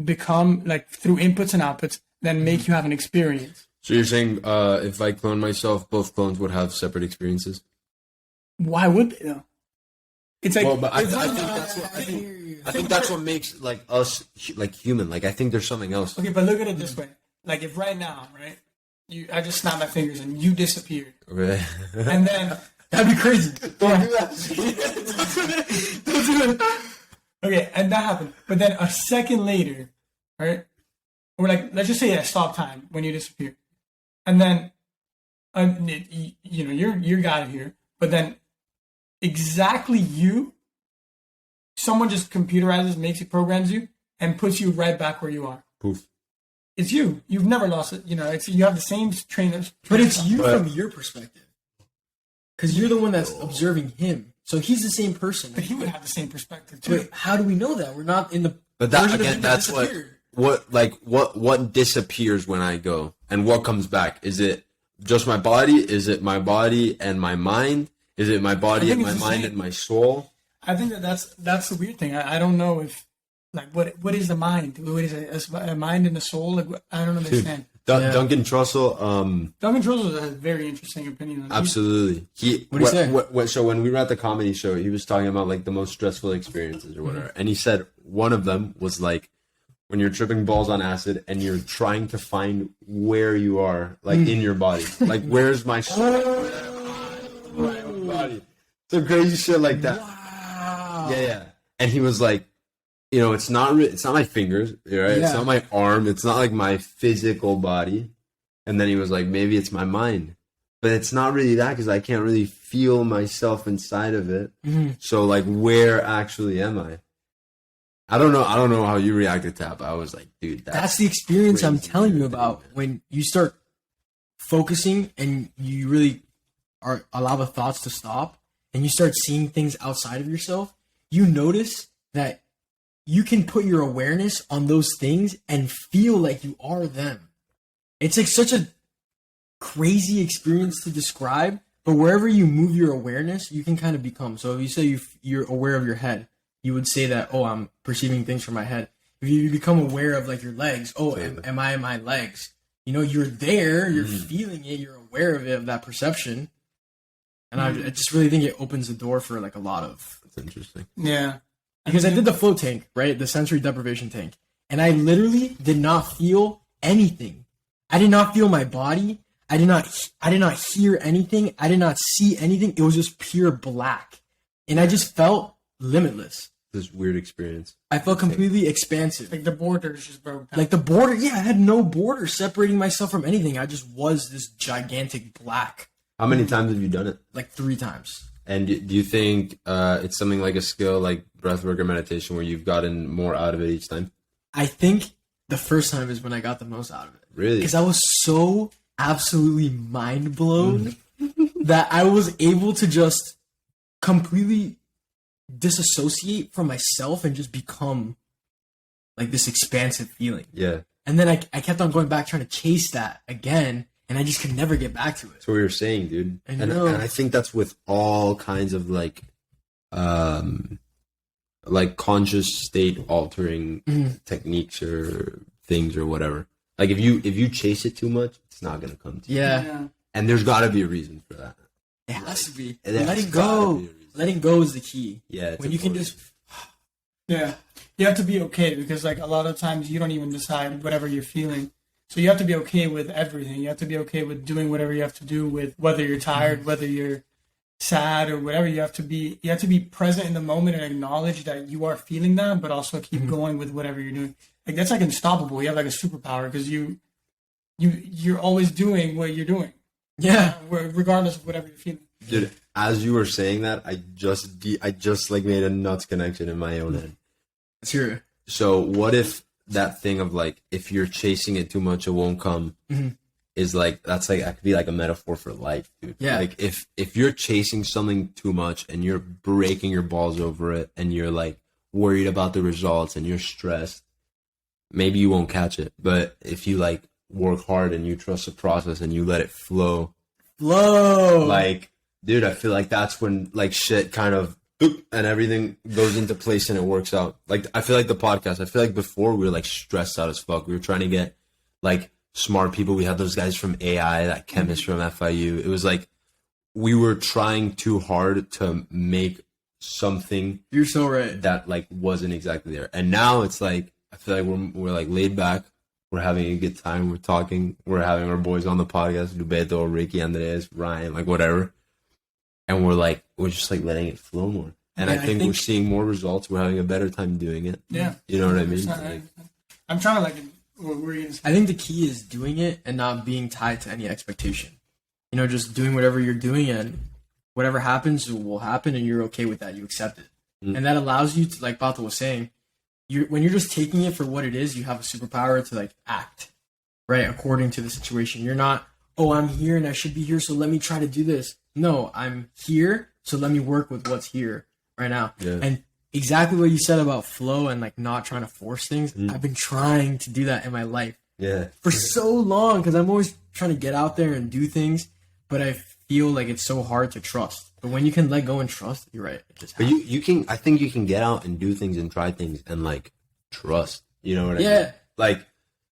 Speaker 1: become, like, through inputs and outputs, then make you have an experience.
Speaker 2: So you're saying if I clone myself, both clones would have separate experiences?
Speaker 1: Why would they, though? It's like,
Speaker 2: Well, but I think that's what makes like us like human. Like I think there's something else.
Speaker 1: okay, but look at it this way. Like if right now, right, I just snap my fingers and you disappeared.
Speaker 2: Okay.
Speaker 1: And then
Speaker 3: That'd be crazy.
Speaker 2: Don't do that.
Speaker 1: okay, and that happened. But then a second later, right? Or like, let's just say I stop time when you disappear, and then, you're out of here. But then, exactly someone just computerizes, programs you, and puts you right back where you are.
Speaker 2: Poof.
Speaker 1: It's you. You've never lost it. You have the same trainers.
Speaker 3: But it's you from your perspective. Because you're the one that's observing him. So he's the same person.
Speaker 1: But he would have the same perspective too.
Speaker 3: But how do we know that? We're not in the
Speaker 2: But that
Speaker 3: version of
Speaker 2: again,
Speaker 3: him that
Speaker 2: that's
Speaker 3: disappeared.
Speaker 2: what disappears when I go, and what comes back? Is it just my body? Is it my body and my mind? Is it my body and my mind and my soul?
Speaker 1: I think that's the weird thing. I don't know if, like, what is the mind? What is a mind and a soul? Like, I don't understand.
Speaker 2: Duncan Trussell.
Speaker 1: Duncan Trussell has a very interesting opinion on it.
Speaker 2: Absolutely.
Speaker 3: What do you say?
Speaker 2: So when we were at the comedy show, he was talking about like the most stressful experiences or whatever, and he said one of them was like when you're tripping balls on acid and you're trying to find where you are, like in your body, like where's my soul? My body. Some crazy shit like that.
Speaker 3: Wow.
Speaker 2: Yeah. And he was like, it's not my fingers, right?
Speaker 3: Yeah.
Speaker 2: It's not my arm. It's not like my physical body. And then he was like, maybe it's my mind, but it's not really that because I can't really feel myself inside of it. So like, where actually am I? I don't know how you reacted to that, but I was like, dude,
Speaker 3: That's the experience I'm
Speaker 2: crazy,
Speaker 3: telling you
Speaker 2: dude.
Speaker 3: about. When you start focusing and you really allow the thoughts to stop and you start seeing things outside of yourself, you notice that you can put your awareness on those things and feel like you are them. It's like such a crazy experience to describe, but wherever you move your awareness, you can kind of become. So if you say you're aware of your head, you would say that, oh, I'm perceiving things from my head. If you become aware of like your legs, oh, am I in my legs? You know, you're there, you're feeling it, you're aware of it, of that perception. And I just really think it opens the door for like a lot of.
Speaker 2: That's interesting.
Speaker 1: Yeah.
Speaker 3: Because I did the flow tank, right? The sensory deprivation tank. And I literally did not feel anything. I did not feel my body. I did not hear anything. I did not see anything. It was just pure black. And I just felt limitless.
Speaker 2: This weird experience.
Speaker 3: I felt completely expansive.
Speaker 1: Like the borders just broke down.
Speaker 3: Like the border, I had no border separating myself from anything. I just was this gigantic black.
Speaker 2: How many times have you done it?
Speaker 3: Like 3 times.
Speaker 2: And do you think it's something like a skill like breathwork or meditation where you've gotten more out of it each time?
Speaker 3: I think the first time is when I got the most out of it.
Speaker 2: Really?
Speaker 3: Because I was so absolutely mind blown that I was able to just completely disassociate from myself and just become like this expansive feeling.
Speaker 2: Yeah.
Speaker 3: And then I kept on going back trying to chase that again, and I just could never get back to it.
Speaker 2: That's what you're saying, dude.
Speaker 3: I
Speaker 2: And
Speaker 3: know.
Speaker 2: I think that's with all kinds of like conscious state altering techniques or things or whatever. Like if you chase it too much, it's not gonna come to you.
Speaker 3: Yeah.
Speaker 2: And there's got to be a reason for that.
Speaker 3: It has to be.
Speaker 2: There's
Speaker 3: Letting
Speaker 2: gotta
Speaker 3: go.
Speaker 2: be a reason.
Speaker 3: Letting go is the key.
Speaker 2: Yeah. it's
Speaker 3: When you can
Speaker 2: important.
Speaker 3: just
Speaker 1: Yeah. You have to be okay because like a lot of times you don't even decide whatever you're feeling. So you have to be okay with everything. You have to be okay with doing whatever you have to do with whether you're tired, whether you're sad or whatever. You have to be present in the moment and acknowledge that you are feeling that, but also keep going with whatever you're doing. Like that's like unstoppable. You have like a superpower because you're always doing what you're doing.
Speaker 3: yeah.
Speaker 1: Regardless of whatever you're feeling.
Speaker 2: Dude, as you were saying that, I just like made a nuts connection in my own head.
Speaker 3: Let's hear it.
Speaker 2: So what if that thing of like, if you're chasing it too much, it won't come is like, that could be like a metaphor for life, dude.
Speaker 3: Yeah.
Speaker 2: Like if you're chasing something too much and you're breaking your balls over it and you're like worried about the results and you're stressed, maybe you won't catch it. But if you like work hard and you trust the process and you let it flow, like, dude, I feel like that's when like shit kind of and everything goes into place and it works out. Like I feel like the podcast, I feel like before we were like stressed out as fuck. We were trying to get like smart people. We had those guys from AI, that chemist from FIU. It was like we were trying too hard to make something
Speaker 3: You're so right.
Speaker 2: that like wasn't exactly there. And now it's like I feel like we're like laid back. We're having a good time. We're talking. We're having our boys on the podcast, Dubeto, Ricky, Andres, Ryan, like whatever. And we're just like letting it flow more. And
Speaker 1: Yeah,
Speaker 2: I think we're seeing more results. We're having a better time doing it.
Speaker 1: Yeah.
Speaker 2: You know what I mean?
Speaker 1: It's not-
Speaker 2: Like,
Speaker 1: I'm trying to like what were you gonna say?
Speaker 3: I think the key is doing it and not being tied to any expectation. You know, just doing whatever you're doing and whatever happens will happen and you're okay with that. You accept it. And that allows you to, like Bato was saying, when you're just taking it for what it is, you have a superpower to like act, right? According to the situation. You're not, oh, I'm here and I should be here, so let me try to do this. No, I'm here, so let me work with what's here right now.
Speaker 2: Yeah.
Speaker 3: And exactly what you said about flow and like not trying to force things. I've been trying to do that in my life
Speaker 2: yeah.
Speaker 3: for so long because I'm always trying to get out there and do things, but I feel like it's so hard to trust. But when you can let go and trust, you're right. It just
Speaker 2: But
Speaker 3: happens.
Speaker 2: you can, I think you can get out and do things and try things and like trust. You know what I mean?
Speaker 3: Yeah.
Speaker 2: Like,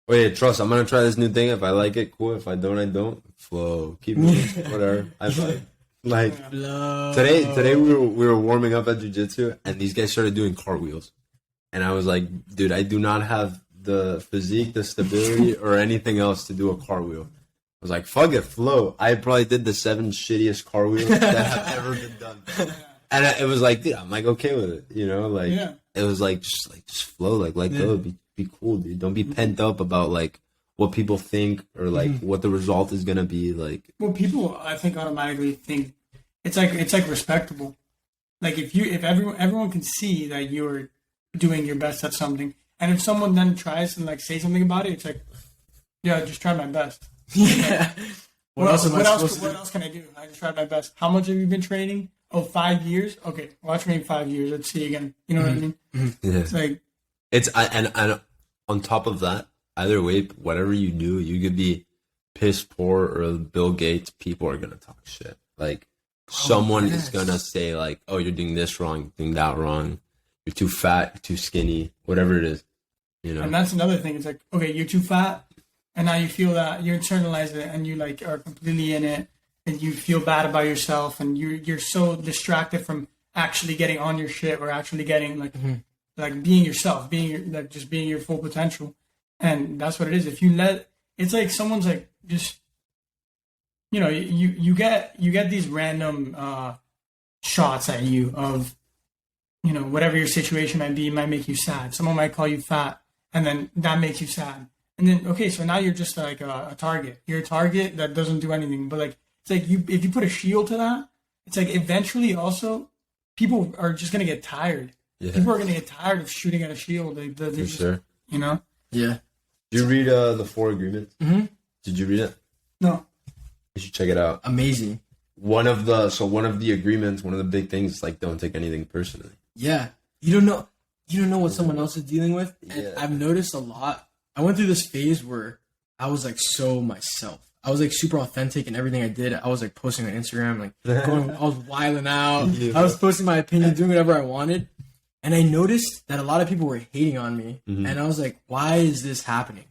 Speaker 2: wait, trust. I'm gonna try this new thing. If I like it, cool. If I don't, I don't. Flow. Keep moving. Whatever. I vibe. Like
Speaker 3: Flow.
Speaker 2: today we were warming up at jiu-jitsu and these guys started doing cartwheels. And I was like, dude, I do not have the physique, the stability, or anything else to do a cartwheel. I was like, fuck it, flow. I probably did the 7 shittiest cartwheels that have ever been done. And it was like, dude, I'm like okay with it, you know, like
Speaker 1: Yeah.
Speaker 2: it was like just flow, like go, be cool, dude. Don't be pent up about like what people think or like what the result is gonna be. Like,
Speaker 1: Well, people I think automatically think it's like respectable. Like if everyone can see that you're doing your best at something. And if someone then tries and like say something about it, it's like, yeah, just try my best.
Speaker 3: Yeah. What else
Speaker 1: can I do? I just tried my best. How much have you been training? Oh, 5 years? Okay, watch me in 5 years. Let's see again. You know what I mean?
Speaker 2: Yeah.
Speaker 1: It's like,
Speaker 2: and on top of that, either way, whatever you do, you could be piss poor or Bill Gates. People are gonna talk shit. Like someone is gonna say like, "Oh, you're doing this wrong, you're doing that wrong. You're too fat, you're too skinny, whatever it is." You know.
Speaker 1: and that's another thing. It's like, okay, you're too fat, and now you feel that you internalize it, and you like are completely in it, and you feel bad about yourself, and you're so distracted from actually getting on your shit or actually getting like being yourself, just being your full potential. And that's what it is. If you it's like someone's like just, you know, you get these random shots at you of, you know, whatever your situation might be, might make you sad. Someone might call you fat, and then that makes you sad. And then, okay, so now you're just like a target. You're a target that doesn't do anything. But like, it's like if you put a shield to that, it's like eventually also people are just gonna get tired.
Speaker 2: Yeah.
Speaker 1: People are gonna get tired of shooting at a shield. They're just,
Speaker 2: sure.
Speaker 1: You know.
Speaker 3: Yeah.
Speaker 2: Did you read the 4 Agreements?
Speaker 3: Mm-hmm.
Speaker 2: Did you read it?
Speaker 1: No.
Speaker 2: You should check it out.
Speaker 3: Amazing.
Speaker 2: One of the agreements, one of the big things is like don't take anything personally.
Speaker 3: Yeah. You don't know what someone else is dealing with. And
Speaker 2: Yeah.
Speaker 3: I've noticed a lot. I went through this phase where I was like so myself. I was like super authentic in everything I did. I was like posting on Instagram, like I was wilding out.
Speaker 2: Yeah.
Speaker 3: I was posting my opinion, doing whatever I wanted. And I noticed that a lot of people were hating on me.
Speaker 2: Mm-hmm.
Speaker 3: And I was like, why is this happening?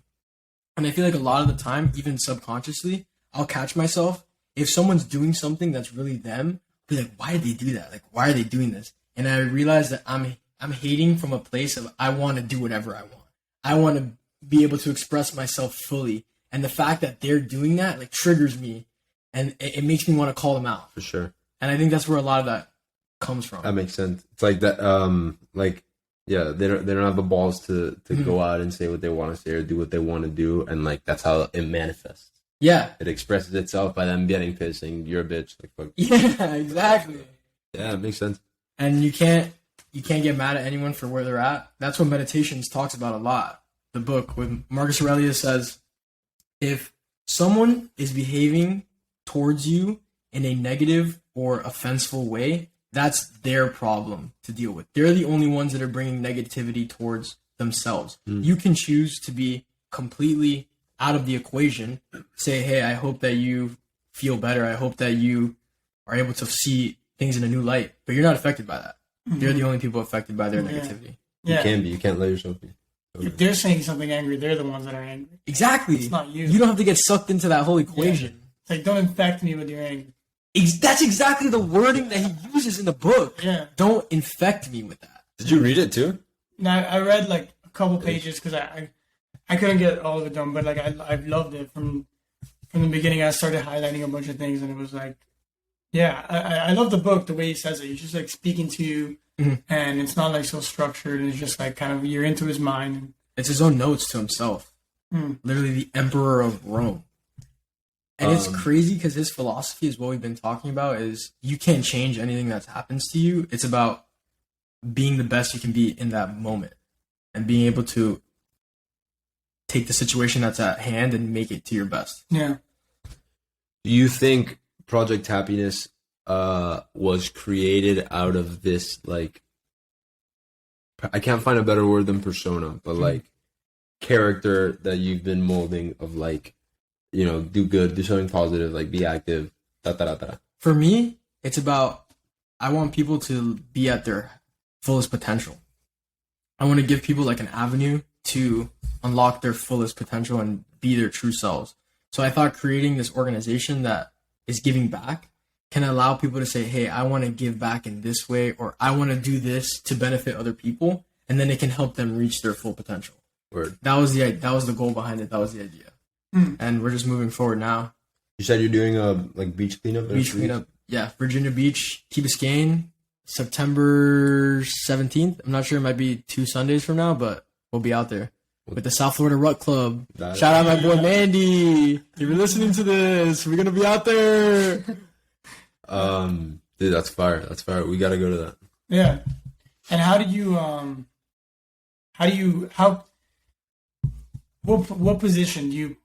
Speaker 3: And I feel like a lot of the time, even subconsciously, I'll catch myself. If someone's doing something that's really them, I'll be like, why did they do that? Like, why are they doing this? And I realize that I'm hating from a place of I want to do whatever I want. I want to be able to express myself fully. And the fact that they're doing that like triggers me, and it makes me want to call them out.
Speaker 2: For sure.
Speaker 3: And I think that's where a lot of that comes from.
Speaker 2: That makes sense. It's like that. Like, yeah, they don't have the balls to go out and say what they want to say or do what they want to do, and like that's how it manifests.
Speaker 3: Yeah.
Speaker 2: It expresses itself by them getting pissed, saying you're a bitch. Like, fuck.
Speaker 3: Yeah, exactly.
Speaker 2: Yeah, it makes sense.
Speaker 3: And you can't get mad at anyone for where they're at. That's what Meditations talks about a lot. The book with Marcus Aurelius says, if someone is behaving towards you in a negative or offenseful way, that's their problem to deal with. They're the only ones that are bringing negativity towards themselves. You can choose to be completely out of the equation. Say, hey, I hope that you feel better. I hope that you are able to see things in a new light. But you're not affected by that. They're the only people affected by their negativity.
Speaker 1: Yeah.
Speaker 2: You can be. You can't let yourself be.
Speaker 1: If they're saying something angry, they're the ones that are angry.
Speaker 3: Exactly.
Speaker 1: It's not you.
Speaker 3: You don't have to get sucked into that whole equation.
Speaker 1: It's like, don't infect me with your anger.
Speaker 3: That's exactly the wording that he uses in the book.
Speaker 1: Yeah.
Speaker 3: Don't infect me with that.
Speaker 2: Did you read it too?
Speaker 1: Now, I read like a couple pages because I couldn't get all of it done, but like I loved it from the beginning. I started highlighting a bunch of things, and it was like, yeah, I love the book the way he says it. He's just like speaking to you, and it's not like so structured. And it's just like kind of you're into his mind. And,
Speaker 3: It's his own notes to himself. Literally the emperor of Rome. And it's crazy because his philosophy is what we've been talking about is you can't change anything that happens to you. It's about being the best you can be in that moment and being able to take the situation that's at hand and make it to your best.
Speaker 1: yeah.
Speaker 2: Do you think Project Happiness was created out of this, like, I can't find a better word than persona, but like character that you've been molding of like, you know, do good, do something positive, like be active,
Speaker 3: For me, it's about I want people to be at their fullest potential. I want to give people like an avenue to unlock their fullest potential and be their true selves. So I thought creating this organization that is giving back can allow people to say, hey, I want to give back in this way, or I want to do this to benefit other people. And then it can help them reach their full potential.
Speaker 2: Word.
Speaker 3: That was the goal behind it. That was the idea. And we're just moving forward now.
Speaker 2: You said you're doing a like beach cleanup?
Speaker 3: Beach cleanup. Yeah. Virginia Beach, Key Biscayne, September 17th. I'm not sure. It might be 2 Sundays from now, but we'll be out there with the South Florida Rut Club. Shout out my boy Mandy. If you're listening to this, we're going to be out there.
Speaker 2: Dude, that's fire. That's fire. We got to go to that.
Speaker 1: Yeah. And how did you what position do you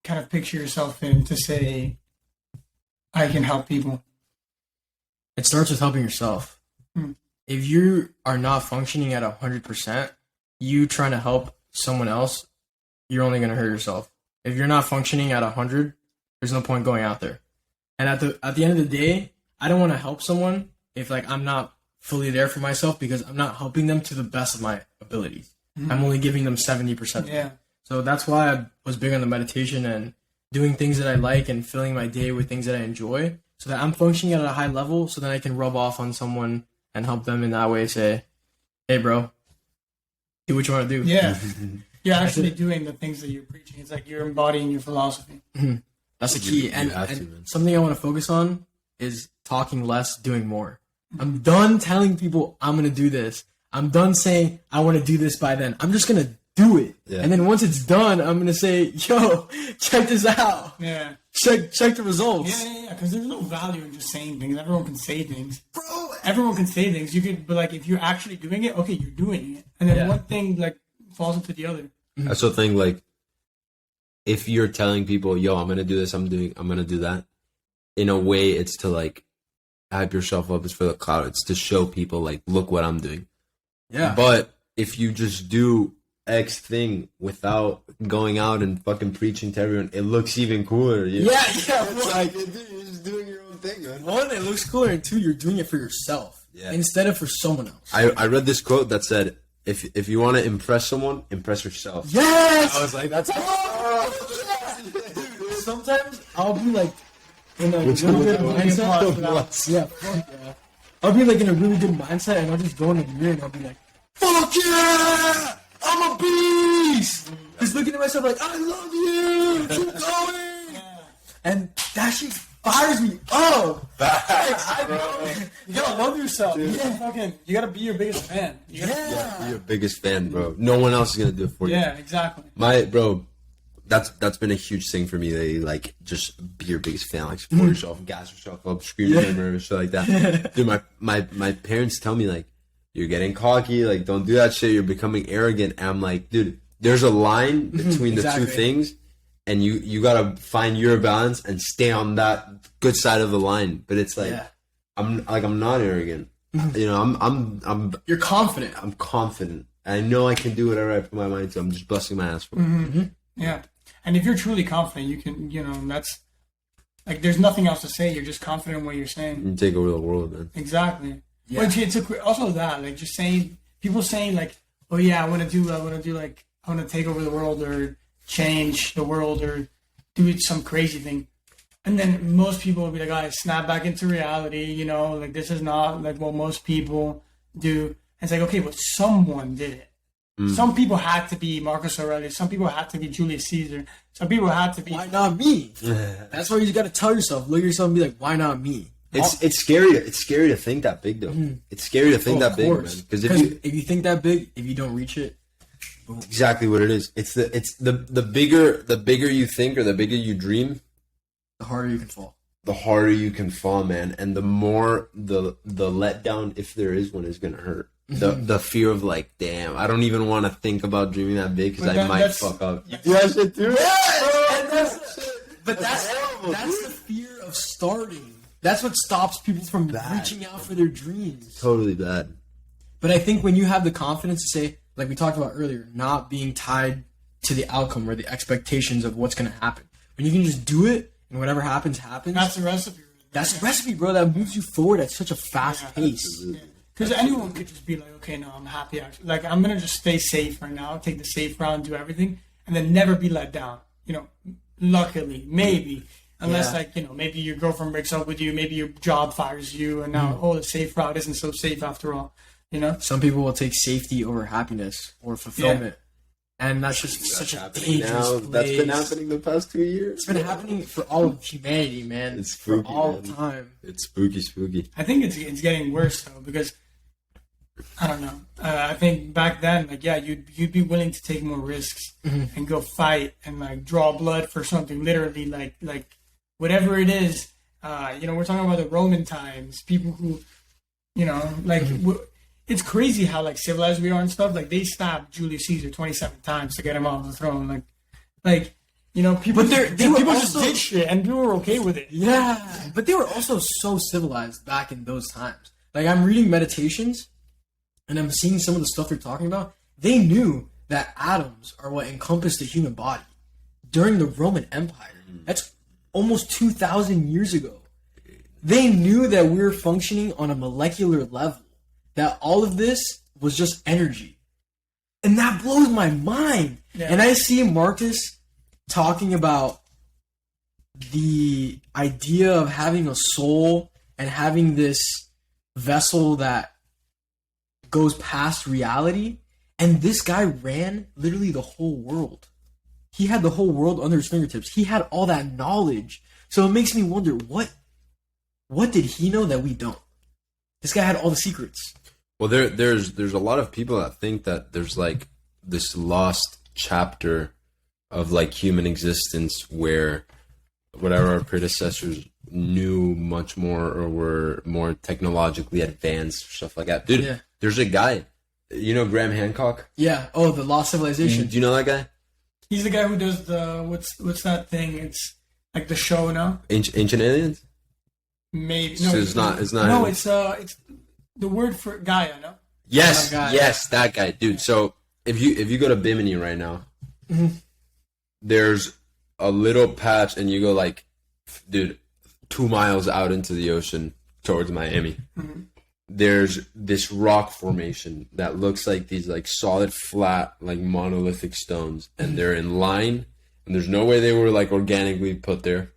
Speaker 1: kind of picture yourself in to say, I can help people?
Speaker 3: It starts with helping yourself. If you are not functioning at 100%, you trying to help someone else, you're only going to hurt yourself. If you're not functioning at 100, there's no point going out there. And at the end of the day, I don't want to help someone if like I'm not fully there for myself, because I'm not helping them to the best of my abilities. I'm only giving them 70%.
Speaker 1: Yeah.
Speaker 3: So that's why I was big on the meditation and doing things that I like and filling my day with things that I enjoy, so that I'm functioning at a high level, so that I can rub off on someone and help them in that way. Say, hey, bro, do what you want to do.
Speaker 1: Yeah. You're actually doing the things that you're preaching. It's like you're embodying your philosophy.
Speaker 3: That's the key. And something I want to focus on is talking less, doing more. I'm done telling people I'm going to do this. I'm done saying I want to do this by then. I'm just going to do it. Yeah. And then once it's done, I'm going to say, yo, check this out.
Speaker 1: Yeah.
Speaker 3: Check the results.
Speaker 1: Yeah. Because there's no value in just saying things. Everyone can say things. Bro, everyone can say things. You could, but like if you're actually doing it, okay, you're doing it. And then one thing like falls into the other.
Speaker 2: I also think like if you're telling people, yo, I'm going to do this, I'm going to do that, in a way it's to like hype yourself up. It's for the cloud. It's to show people like, look what I'm doing.
Speaker 3: Yeah.
Speaker 2: But if you just do X thing without going out and fucking preaching to everyone, it looks even cooler.
Speaker 3: Yeah.
Speaker 2: It's like, dude, you're just doing your own thing, man.
Speaker 3: One, it looks cooler, and two, you're doing it for yourself instead of for someone else.
Speaker 2: I read this quote that said, if you want to impress someone, impress yourself.
Speaker 3: Yes!
Speaker 2: I was like, that's
Speaker 3: Sometimes I'll be like in a really good mindset. Yeah, fuck yeah. I'll be like in a really good mindset, and I'll just go in the mirror and I'll be like, fuck yeah! I'm a beast! Just looking at myself like, I love you! Keep going! And that shit fires me up!
Speaker 1: You gotta love yourself. You gotta be your biggest fan.
Speaker 2: Be your biggest fan, bro. No one else is gonna do it for you.
Speaker 1: Yeah, exactly.
Speaker 2: That's been a huge thing for me lately. Like, just be your biggest fan. Like, support yourself, gas yourself up, scream your name, and shit like that. Dude, my parents tell me like, you're getting cocky. Like, don't do that shit. You're becoming arrogant. And I'm like, dude, there's a line between the two things, and you gotta find your balance and stay on that good side of the line. But it's like, I'm not arrogant. You know, I'm.
Speaker 3: You're confident.
Speaker 2: I'm confident. I know I can do whatever I put my mind to. I'm just busting my ass for it.
Speaker 1: Yeah. And if you're truly confident, you can, that's like, there's nothing else to say. You're just confident in what you're saying.
Speaker 2: You take over the world, man.
Speaker 1: Exactly. Yeah. But it's also that, like, just saying, people saying like, oh yeah, I want to take over the world or change the world or do some crazy thing. And then most people will be like, all right, snap back into reality, like this is not like what most people do. And it's like, okay, but someone did it. Some people had to be Marcus Aurelius. Some people had to be Julius Caesar. Some people had to be.
Speaker 3: Why not me? That's why you just got to tell yourself, look at yourself and be like, why not me?
Speaker 2: It's scary. It's scary to think that big, though. It's scary to think that big, man.
Speaker 3: Because if you think that big, if you don't reach it, boom.
Speaker 2: Exactly what it is. It's the bigger you think or the bigger you dream,
Speaker 3: the harder you can fall.
Speaker 2: The harder you can fall, man, and the more the letdown, if there is one, is gonna hurt. The fear of like, damn, I don't even want to think about dreaming that big because I might fuck up. You do that shit too?
Speaker 3: But that's the fear of starting. That's what stops people from reaching out for their dreams.
Speaker 2: Totally bad.
Speaker 3: But I think when you have the confidence to say, like we talked about earlier, not being tied to the outcome or the expectations of what's going to happen. When you can just do it and whatever happens, happens.
Speaker 1: That's the recipe.
Speaker 3: That's the recipe, bro. That moves you forward at such a fast pace.
Speaker 1: Because anyone could just be like, okay, no, I'm happy. Actually. Like, I'm going to just stay safe right now, take the safe route, do everything, and then never be let down. Luckily, maybe. Unless, maybe your girlfriend breaks up with you, maybe your job fires you, and now, the safe route isn't so safe after all. Some people will take safety over happiness or fulfillment. And that's just such a dangerous place.
Speaker 2: That's been happening the past 2 years.
Speaker 3: It's been happening for all of humanity, man.
Speaker 2: It's spooky,
Speaker 3: for all time.
Speaker 2: It's spooky.
Speaker 1: I think it's getting worse, though, because I don't know. I think back then, like, yeah, you'd be willing to take more risks and go fight and like draw blood for something. Literally, like whatever it is. We're talking about the Roman times. People who, it's crazy how like civilized we are and stuff. Like they stabbed Julius Caesar 27 times to get him off the throne. Like people.
Speaker 3: But
Speaker 1: people
Speaker 3: were
Speaker 1: just
Speaker 3: also-
Speaker 1: did shit, and people were okay with it.
Speaker 3: Yeah, but they were also so civilized back in those times. Like, I'm reading Meditations, and I'm seeing some of the stuff they're talking about. They knew that atoms are what encompass the human body during the Roman Empire. That's almost 2,000 years ago. They knew that we were functioning on a molecular level, that all of this was just energy. And that blows my mind.
Speaker 1: Yeah.
Speaker 3: And I see Marcus talking about the idea of having a soul and having this vessel that goes past reality. And this guy ran literally the whole world. He had the whole world under his fingertips. He had all that knowledge. So it makes me wonder, what did he know that we don't? This guy had all the secrets.
Speaker 2: Well, there's a lot of people that think that there's like this lost chapter of like human existence where whatever our predecessors knew much more or were more technologically advanced or stuff like that. Dude,
Speaker 3: Yeah.
Speaker 2: there's a guy, Graham Hancock?
Speaker 3: Yeah. Oh, the Lost Civilization.
Speaker 2: Do you know that guy?
Speaker 1: He's the guy who does the what's that thing? It's like the show now.
Speaker 2: Ancient Aliens?
Speaker 1: Maybe
Speaker 2: So it's not
Speaker 1: No,
Speaker 2: him.
Speaker 1: it's the word for Gaia. No.
Speaker 2: Yes,
Speaker 3: that guy.
Speaker 2: yes, that guy, dude. So if you go to Bimini right now, there's a little patch, and you go like, dude, 2 miles out into the ocean towards Miami. There's this rock formation that looks like these like solid, flat, like monolithic stones, and they're in line, and there's no way they were like organically put there,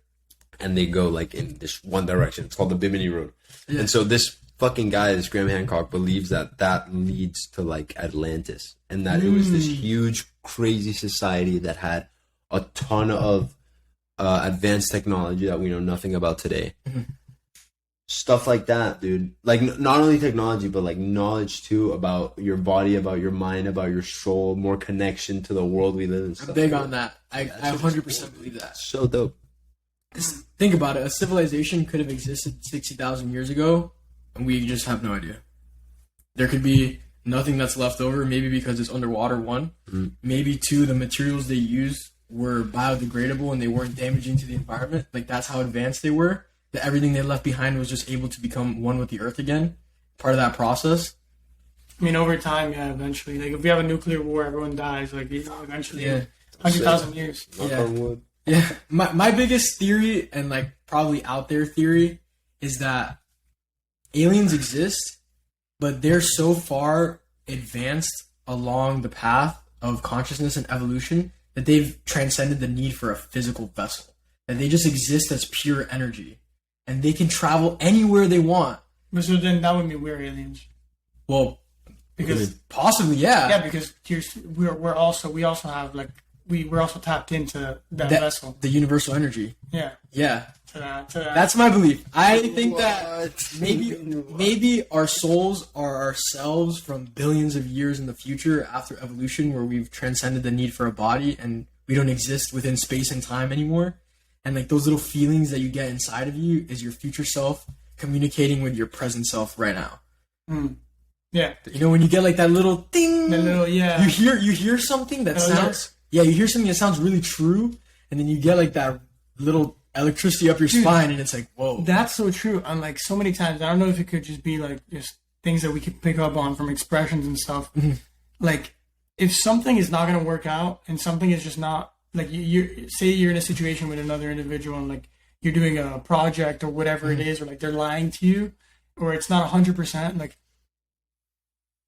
Speaker 2: and they go like in this one direction. It's called the Bimini Road, and so this fucking guy, this Graham Hancock, believes that leads to like Atlantis, and that it was this huge, crazy society that had a ton of advanced technology that we know nothing about today. Stuff like that, dude. Like not only technology, but like knowledge too about your body, about your mind, about your soul, more connection to the world we live in.
Speaker 3: I'm big on that. I 100% believe that.
Speaker 2: So dope.
Speaker 3: Think about it. A civilization could have existed 60,000 years ago, and we just have no idea. There could be nothing that's left over, maybe because it's underwater, one. Maybe two, the materials they used were biodegradable and they weren't damaging to the environment. Like, that's how advanced they were. That everything they left behind was just able to become one with the earth again. Part of that process.
Speaker 1: I mean, over time, yeah, eventually. Like, if we have a nuclear war, everyone dies. Like, eventually,
Speaker 3: Yeah.
Speaker 1: 100,000 years.
Speaker 2: Knock
Speaker 3: Yeah.
Speaker 2: on wood.
Speaker 3: Yeah. My biggest theory, and like probably out there theory, is that aliens exist, but they're so far advanced along the path of consciousness and evolution that they've transcended the need for a physical vessel. That they just exist as pure energy. And they can travel anywhere they want.
Speaker 1: But so then that would mean we're aliens.
Speaker 3: Well,
Speaker 1: Because
Speaker 3: possibly, yeah.
Speaker 1: yeah, because we're also have like we're also tapped into that vessel.
Speaker 3: The universal energy.
Speaker 1: Yeah.
Speaker 3: Yeah.
Speaker 1: To that.
Speaker 3: That's my belief. I think that maybe our souls are ourselves from billions of years in the future after evolution, where we've transcended the need for a body and we don't exist within space and time anymore. And like those little feelings that you get inside of you is your future self communicating with your present self right now.
Speaker 1: Yeah.
Speaker 3: You know, when you get like that little ding,
Speaker 1: The little
Speaker 3: you hear something that sounds you hear something that sounds really true, and then you get like that little electricity up your spine, and it's like, whoa.
Speaker 1: That's so true. And like so many times, I don't know if it could just be like just things that we could pick up on from expressions and stuff. Like if something is not going to work out and something is just not like you say you're in a situation with another individual and like you're doing a project or whatever it is, or like they're lying to you, or it's not 100%. Like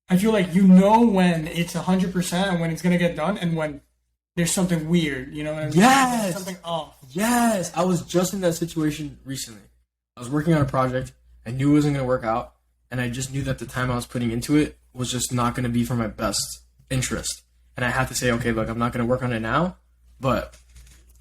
Speaker 1: I feel like you know when it's 100% and when it's going to get done, and when there's something weird, you know what I mean?
Speaker 3: Yes!
Speaker 1: Something off.
Speaker 3: Yes, I was just in that situation recently. I was working on a project. I knew it wasn't going to work out, and I just knew that the time I was putting into it was just not going to be for my best interest. And I had to say, okay, look, I'm not going to work on it now, but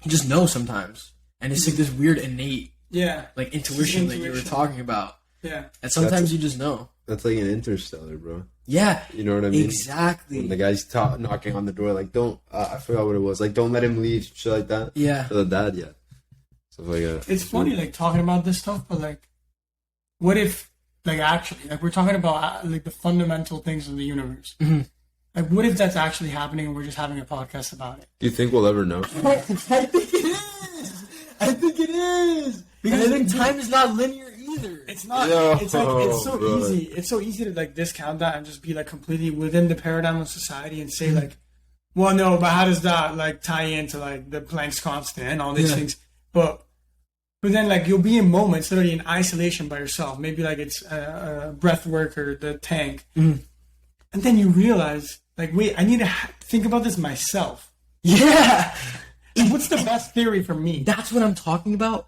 Speaker 3: you just know sometimes. And it's like this weird innate like intuition that you were talking about.
Speaker 1: Yeah.
Speaker 3: And sometimes you just know.
Speaker 2: That's like an Interstellar, bro.
Speaker 3: Yeah.
Speaker 2: You know what I mean?
Speaker 3: Exactly.
Speaker 2: When the guy's knocking on the door, like, don't, I forgot what it was. Like, don't let him leave, shit like that.
Speaker 3: Yeah.
Speaker 2: For the dad, stuff like that.
Speaker 1: It's funny, like, talking about this stuff, but, like, what if Like actually, like we're talking about like the fundamental things of the universe. Like what if that's actually happening and we're just having a podcast about it?
Speaker 2: Do you think we'll ever know?
Speaker 3: I think it is. I think it is. Because I think time is not linear either.
Speaker 1: It's not.
Speaker 2: Yo,
Speaker 1: it's like it's so
Speaker 2: bro.
Speaker 1: easy. It's so easy to like discount that and just be like completely within the paradigm of society and say like, well, no, but how does that like tie into like the Planck's constant and all these things? But then like you'll be in moments literally in isolation by yourself. Maybe like it's breath work or the tank, and then you realize like, wait, I need to think about this myself.
Speaker 3: Yeah.
Speaker 1: And what's the best theory for me?
Speaker 3: That's what I'm talking about.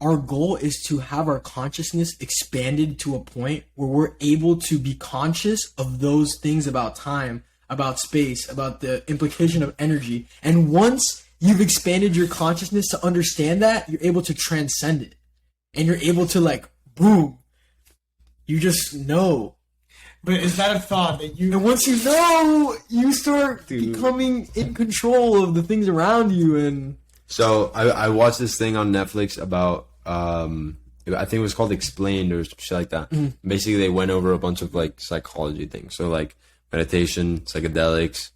Speaker 3: Our goal is to have our consciousness expanded to a point where we're able to be conscious of those things about time, about space, about the implication of energy. And once you've expanded your consciousness to understand that, you're able to transcend it. And you're able to like, boom, you just know.
Speaker 1: But is that a thought that you...
Speaker 3: And once you know, you start becoming in control of the things around you. And
Speaker 2: So I watched this thing on Netflix about I think it was called Explained or shit like that. Basically, they went over a bunch of like psychology things, so like meditation, psychedelics,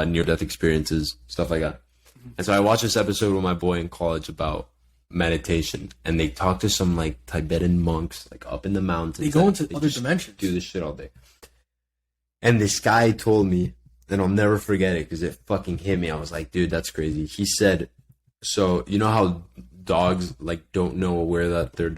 Speaker 2: near-death experiences, stuff like that. And so I watched this episode with my boy in college about meditation, and they talked to some like Tibetan monks, like up in the mountains.
Speaker 3: they go into
Speaker 2: They
Speaker 3: other
Speaker 2: just
Speaker 3: dimensions.
Speaker 2: do this shit all day. And this guy told me, and I'll never forget it because it fucking hit me. I was like, dude, that's crazy. He said, so you know how dogs like don't know aware that they're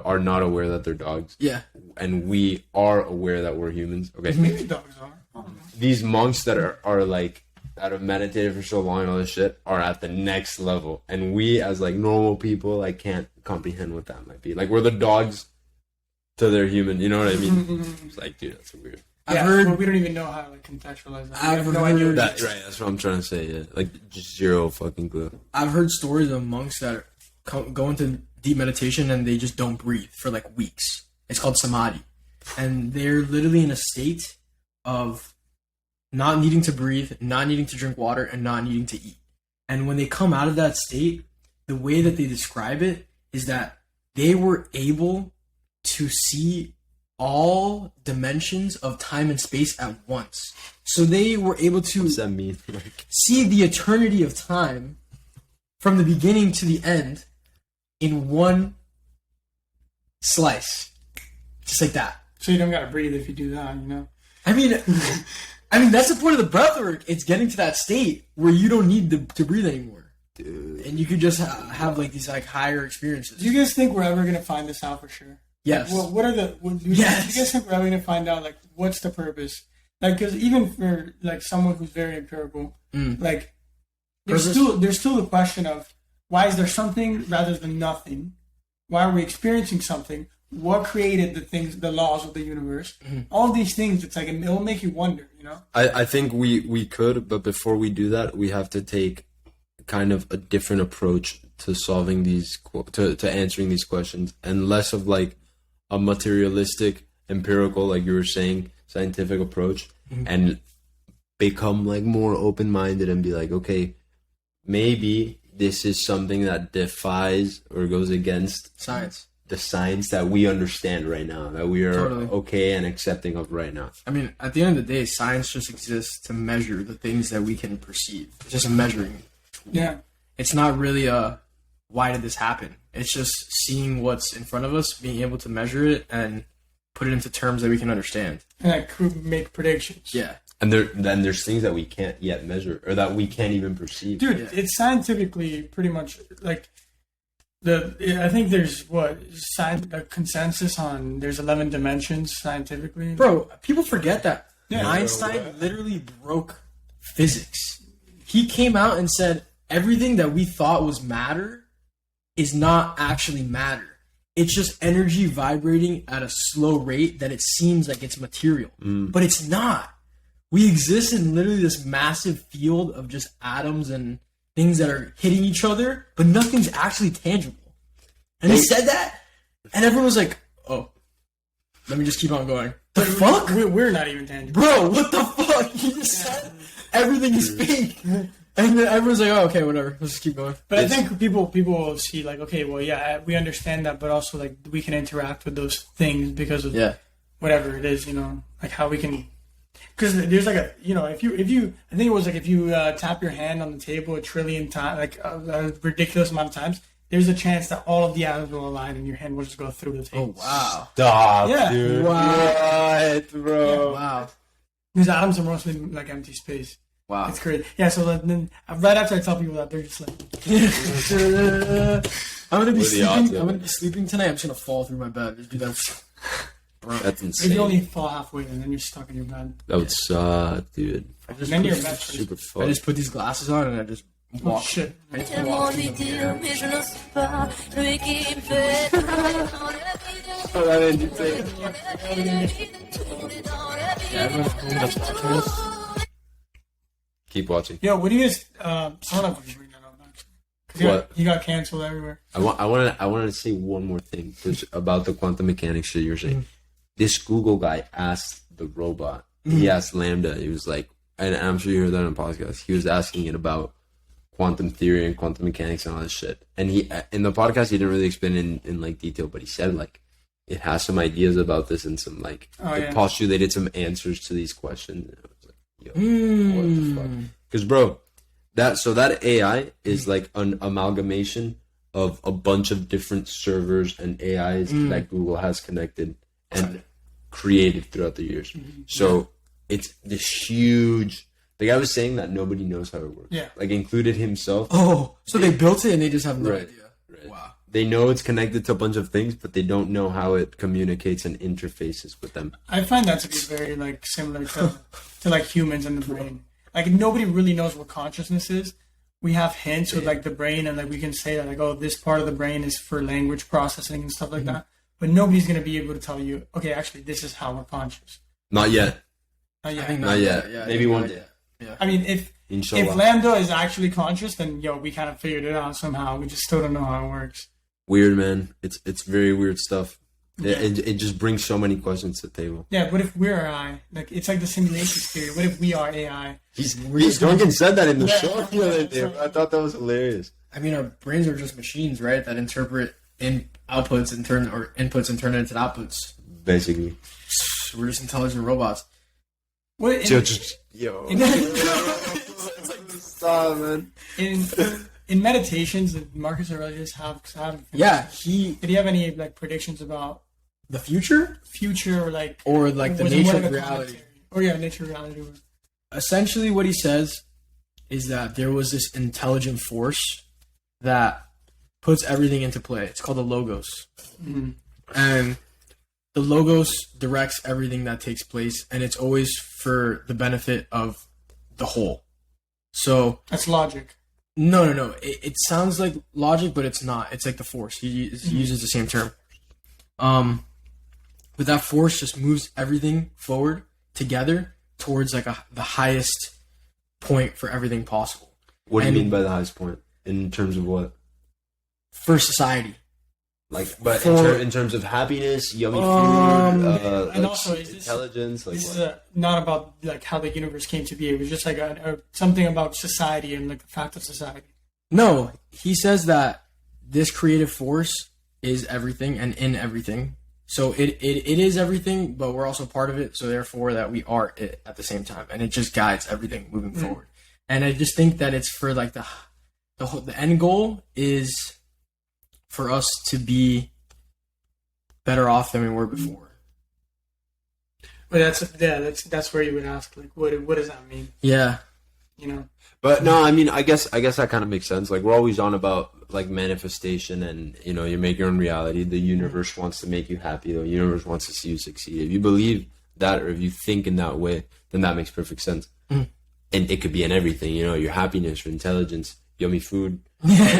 Speaker 2: are not aware that they're dogs,
Speaker 3: Yeah.
Speaker 2: and we are aware that we're humans. Okay,
Speaker 1: Maybe dogs are. I don't know.
Speaker 2: these monks that are like that have meditated for so long and all this shit are at the next level, and we as like normal people like can't comprehend what that might be. Like we're the dogs to their human. You know what I mean? It's like, dude, that's so weird.
Speaker 3: I've
Speaker 1: Yeah,
Speaker 3: heard
Speaker 1: but we don't even know how to like contextualize that. We
Speaker 3: I've
Speaker 1: have no idea
Speaker 3: heard
Speaker 1: what it
Speaker 2: That right? That's what I'm trying to say. Yeah, like just zero fucking clue.
Speaker 3: I've heard stories of monks that go into deep meditation and they just don't breathe for like weeks. It's called samadhi. And they're literally in a state of not needing to breathe, not needing to drink water, and not needing to eat. And when they come out of that state, the way that they describe it is that they were able to see all dimensions of time and space at once. So they were able to
Speaker 2: What does that mean? Like,
Speaker 3: see the eternity of time from the beginning to the end in one slice. Just like that.
Speaker 1: So you don't gotta breathe if you do that, you know?
Speaker 3: I mean, that's the point of the breath work. It's getting to that state where you don't need to breathe anymore.
Speaker 2: dude.
Speaker 3: And you could just have like these like higher experiences.
Speaker 1: Do you guys think we're ever gonna find this out for sure?
Speaker 3: Yes.
Speaker 1: Well, what are the... Do you guys think we're ever gonna find out, like, what's the purpose? Like, because even for, like, someone who's very empirical, like, there's still the question of, why is there something rather than nothing? Why are we experiencing something? What created the things, the laws of the universe? All these things, it's like, it will make you wonder, you know?
Speaker 2: I think we could, but before we do that, we have to take kind of a different approach to solving these, to answering these questions, and less of like a materialistic, empirical, like you were saying, scientific approach, and become like more open-minded and be like, okay, maybe this is something that defies or goes against
Speaker 3: Science.
Speaker 2: the science that we understand right now, that we are
Speaker 3: Totally.
Speaker 2: okay and accepting of right now.
Speaker 3: I mean, at the end of the day, science just exists to measure the things that we can perceive. It's just a measuring tool.
Speaker 1: Yeah.
Speaker 3: It's not really a, why did this happen? It's just seeing what's in front of us, being able to measure it, and put it into terms that we can understand.
Speaker 1: And I could make predictions.
Speaker 3: Yeah.
Speaker 2: And then there's things that we can't yet measure or that we can't even perceive.
Speaker 1: Dude,
Speaker 3: Yeah.
Speaker 1: it's scientifically pretty much like I think there's the consensus on there's 11 dimensions scientifically.
Speaker 3: Bro, people forget that
Speaker 1: Yeah.
Speaker 3: Einstein literally broke physics. He came out and said everything that we thought was matter is not actually matter. It's just energy vibrating at a slow rate that it seems like it's material. But it's not. We exist in literally this massive field of just atoms and things that are hitting each other, but nothing's actually tangible. And he said that, and everyone was like, oh, let me just keep on going. The fuck?
Speaker 1: We're not even tangible.
Speaker 3: Bro, what the fuck? He just said everything is fake. And then everyone's like, oh, okay, whatever. Let's just keep going.
Speaker 1: But I think people will see like, okay, well, yeah, we understand that, but also like we can interact with those things because of whatever it is, like how we can, because there's like if you, I think it was like if you tap your hand on the table a trillion times, like a ridiculous amount of times, there's a chance that all of the atoms will align and your hand will just go through the table.
Speaker 3: Oh wow!
Speaker 2: Stop,
Speaker 1: Yeah.
Speaker 2: dude.
Speaker 3: Wow.
Speaker 2: What, bro?
Speaker 3: Wow!
Speaker 1: Because atoms are mostly like empty space.
Speaker 3: Wow!
Speaker 1: It's crazy. Yeah. So then, right after I tell people that, they're just like,
Speaker 3: I'm gonna be
Speaker 2: What are the odds
Speaker 3: sleeping.
Speaker 2: of
Speaker 3: I'm gonna
Speaker 2: it?
Speaker 3: be sleeping tonight. I'm just gonna fall through my bed. Just be like, bro.
Speaker 2: That's
Speaker 1: if
Speaker 2: insane.
Speaker 1: you only fall halfway and then you're stuck in your bed.
Speaker 2: That would suck, dude.
Speaker 3: I just,
Speaker 1: Then
Speaker 3: put,
Speaker 1: you're meant for
Speaker 2: Super
Speaker 3: I
Speaker 2: fun.
Speaker 3: just put these glasses on and I just
Speaker 1: Oh
Speaker 3: walk.
Speaker 1: shit.
Speaker 3: I just walk through them.
Speaker 7: mais je n'ose pas lui qui me fait
Speaker 3: Oh, that ended it. Yeah, everyone's cool. That's watching us.
Speaker 2: Keep watching.
Speaker 1: Yo, what do you guys? Someone else was bring that up actually. 'Cause
Speaker 2: What?
Speaker 1: He got canceled everywhere.
Speaker 2: I wanted to say one more thing about the quantum mechanics shit you're saying. This Google guy asked the robot. He asked Lambda. He was like, and I'm sure you heard that on a podcast. He was asking it about quantum theory and quantum mechanics and all this shit. And he in the podcast he didn't really explain in like detail, but he said like it has some ideas about this and some like it postulated some answers to these questions. And I was like, yo, what the fuck? Because bro, that AI is like an amalgamation of a bunch of different servers and AIs that Google has connected and created throughout the years. So it's this huge. The guy was saying that nobody knows how it works.
Speaker 1: Yeah.
Speaker 2: Like included himself.
Speaker 3: Oh, so they built it and they just have no
Speaker 2: Right.
Speaker 3: idea.
Speaker 2: Right.
Speaker 3: Wow.
Speaker 2: They know it's connected to a bunch of things, but they don't know how it communicates and interfaces with them.
Speaker 1: I find that to be very like similar to like humans and the brain. Like nobody really knows what consciousness is. We have hints with like the brain, and like we can say that like, oh, this part of the brain is for language processing and stuff like that. But nobody's gonna be able to tell you, okay, actually, this is how we're conscious.
Speaker 2: Not yet.
Speaker 1: Not yet.
Speaker 3: I think
Speaker 2: Not yet.
Speaker 3: Yeah,
Speaker 2: Maybe
Speaker 3: yeah,
Speaker 2: one
Speaker 3: yeah,
Speaker 2: day.
Speaker 3: Yeah.
Speaker 1: I mean, if
Speaker 2: Inshallah.
Speaker 1: Lambda is actually conscious, then we kind of figured it out somehow. We just still don't know how it works.
Speaker 2: Weird, man. It's very weird stuff. It just brings so many questions to the table.
Speaker 1: Yeah, what if we're AI? Like it's like the simulations theory. What if we are AI?
Speaker 2: Duncan said that in the
Speaker 1: Yeah.
Speaker 2: show the other day. I thought that was hilarious.
Speaker 3: I mean, our brains are just machines, right? That interpret outputs and turn or inputs and turn it into outputs.
Speaker 2: Basically.
Speaker 3: We're just intelligent robots.
Speaker 1: What
Speaker 2: Yo.
Speaker 1: in,
Speaker 2: Stop, man.
Speaker 1: in meditations that Marcus Aurelius have? 'Cause I haven't finished.
Speaker 3: Yeah,
Speaker 1: Did he have any like predictions about
Speaker 3: the future
Speaker 1: future or like
Speaker 3: the
Speaker 1: was it
Speaker 3: nature
Speaker 1: one
Speaker 3: of
Speaker 1: the
Speaker 3: reality.
Speaker 1: commentary? Oh yeah, nature of reality.
Speaker 3: Essentially, what he says is that there was this intelligent force that puts everything into play. It's called the logos, and the logos directs everything that takes place, and it's always for the benefit of the whole. So
Speaker 1: That's logic.
Speaker 3: no. It sounds like logic, but it's not. It's like the force. He uses the same term. But that force just moves everything forward together towards like the highest point for everything possible
Speaker 2: What do you
Speaker 3: And-
Speaker 2: mean by the highest point? In terms of what?
Speaker 3: for society.
Speaker 2: Like, but
Speaker 3: For-
Speaker 2: in terms of happiness, yummy food,
Speaker 1: and
Speaker 2: like
Speaker 1: also, is this-
Speaker 2: intelligence, like
Speaker 1: This is
Speaker 2: what?
Speaker 1: not about like how the universe came to be. It was just like something about society and like the fact of society.
Speaker 3: No, he says that this creative force is everything and in everything. So it is everything, but we're also part of it. So therefore, that we are it at the same time, and it just guides everything moving forward. And I just think that it's for like the end goal is for us to be better off than we were before.
Speaker 1: But that's where you would ask like, what does that mean?
Speaker 3: Yeah.
Speaker 1: You know?
Speaker 2: But no, I mean, I guess that kind of makes sense. Like we're always on about like manifestation, and you make your own reality. The universe wants to make you happy. The universe wants to see you succeed. If you believe that, or if you think in that way, then that makes perfect sense. And it could be in everything. Your happiness, your intelligence, yummy food,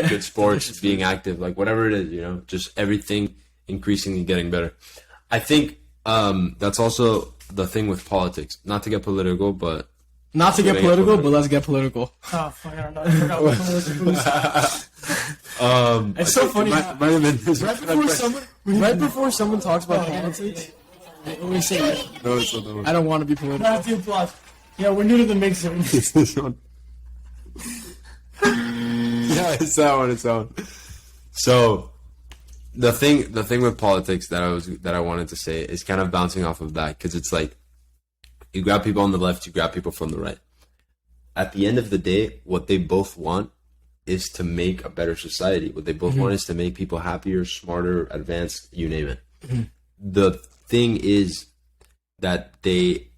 Speaker 2: good sports, being active, like whatever it is. Just everything increasingly getting better. I think that's also the thing with politics. Not to get political, but.
Speaker 3: Not to get political, but let's get political.
Speaker 1: Oh fuck, I don't know. I forgot what it was.
Speaker 3: It's so funny.
Speaker 2: Might have been this.
Speaker 3: Right before someone talks about politics, they always say,
Speaker 2: No, it's not that one.
Speaker 3: "I don't want to be political."
Speaker 1: Matthew Plus. Yeah, we're new to the mixer.
Speaker 2: It's this one. Yeah, it's that one. So, the thing with politics that I wanted to say is kind of bouncing off of that, because it's like you grab people on the left, you grab people from the right. At the end of the day, what they both want is to make a better society. What they both want is to make people happier, smarter, advanced, you name it. The thing is that they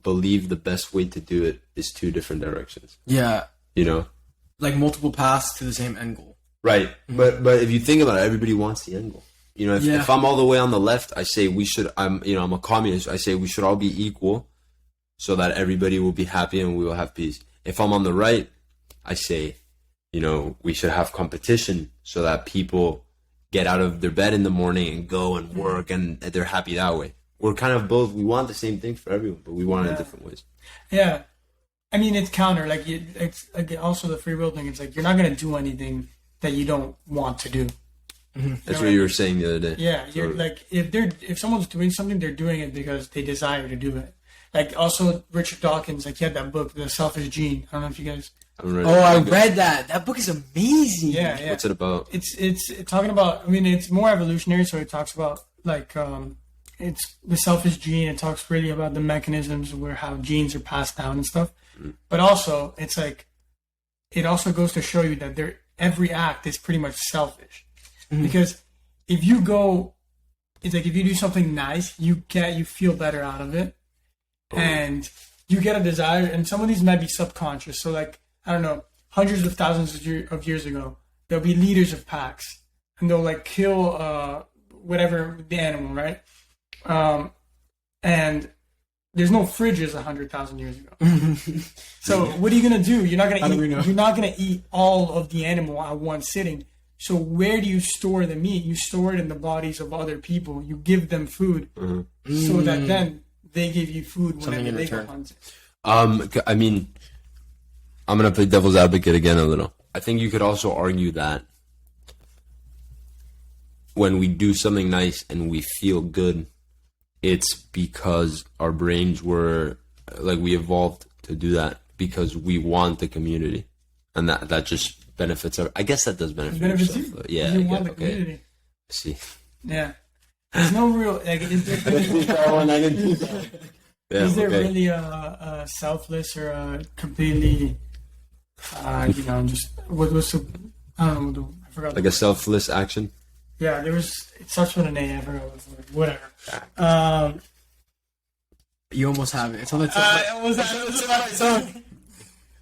Speaker 2: believe the best way to do it is two different directions.
Speaker 3: Yeah.
Speaker 2: You know?
Speaker 3: Like multiple paths to the same end goal.
Speaker 2: Right. But if you think about it, everybody wants the end goal. You know, if I'm all the way on the left, I say I'm a communist. I say we should all be equal so that everybody will be happy and we will have peace. If I'm on the right, I say, we should have competition so that people get out of their bed in the morning and go and work and they're happy that way. We're kind of both. We want the same thing for everyone, but we want it in different ways.
Speaker 1: Yeah. I mean, it's counter. It's also the free will thing. It's like you're not going to do anything that you don't want to do.
Speaker 2: That's what you were saying the other day.
Speaker 1: Yeah, you're like if someone's doing something, they're doing it because they desire to do it. Like also Richard Dawkins, he had that book, The Selfish Gene. I don't know if you guys.
Speaker 3: I read that. That book is amazing.
Speaker 1: Yeah.
Speaker 2: What's it about?
Speaker 1: It's talking about. I mean, it's more evolutionary, so it talks about it's the selfish gene. It talks really about the mechanisms where how genes are passed down and stuff. But also, it's like it also goes to show you that every act is pretty much selfish. Because if you go, it's like if you do something nice, you feel better out of it, and you get a desire. And some of these might be subconscious. So I don't know, hundreds of thousands of years ago, there'll be leaders of packs, and they'll kill whatever the animal, right? And there's no fridges 100,000 years ago. So what are you gonna do? You're not gonna eat all of the animal at one sitting. So where do you store the meat? You store it in the bodies of other people. You give them food, so that then they give you food whenever they go hunting.
Speaker 2: I mean, I'm gonna play devil's advocate again a little. I think you could also argue that when we do something nice and we feel good, it's because our brains were we evolved to do that because we want the community, and that just benefits I guess that does benefit yourself.
Speaker 1: You.
Speaker 2: Yeah,
Speaker 1: you want the community.
Speaker 2: I see.
Speaker 1: Yeah, there's no real is there really a selfless or a completely just what's the I don't know I forgot
Speaker 2: a selfless action.
Speaker 1: Yeah, it starts with an A. I forgot what it was. Whatever.
Speaker 3: You almost have it. It's on the tip.
Speaker 1: I almost have it.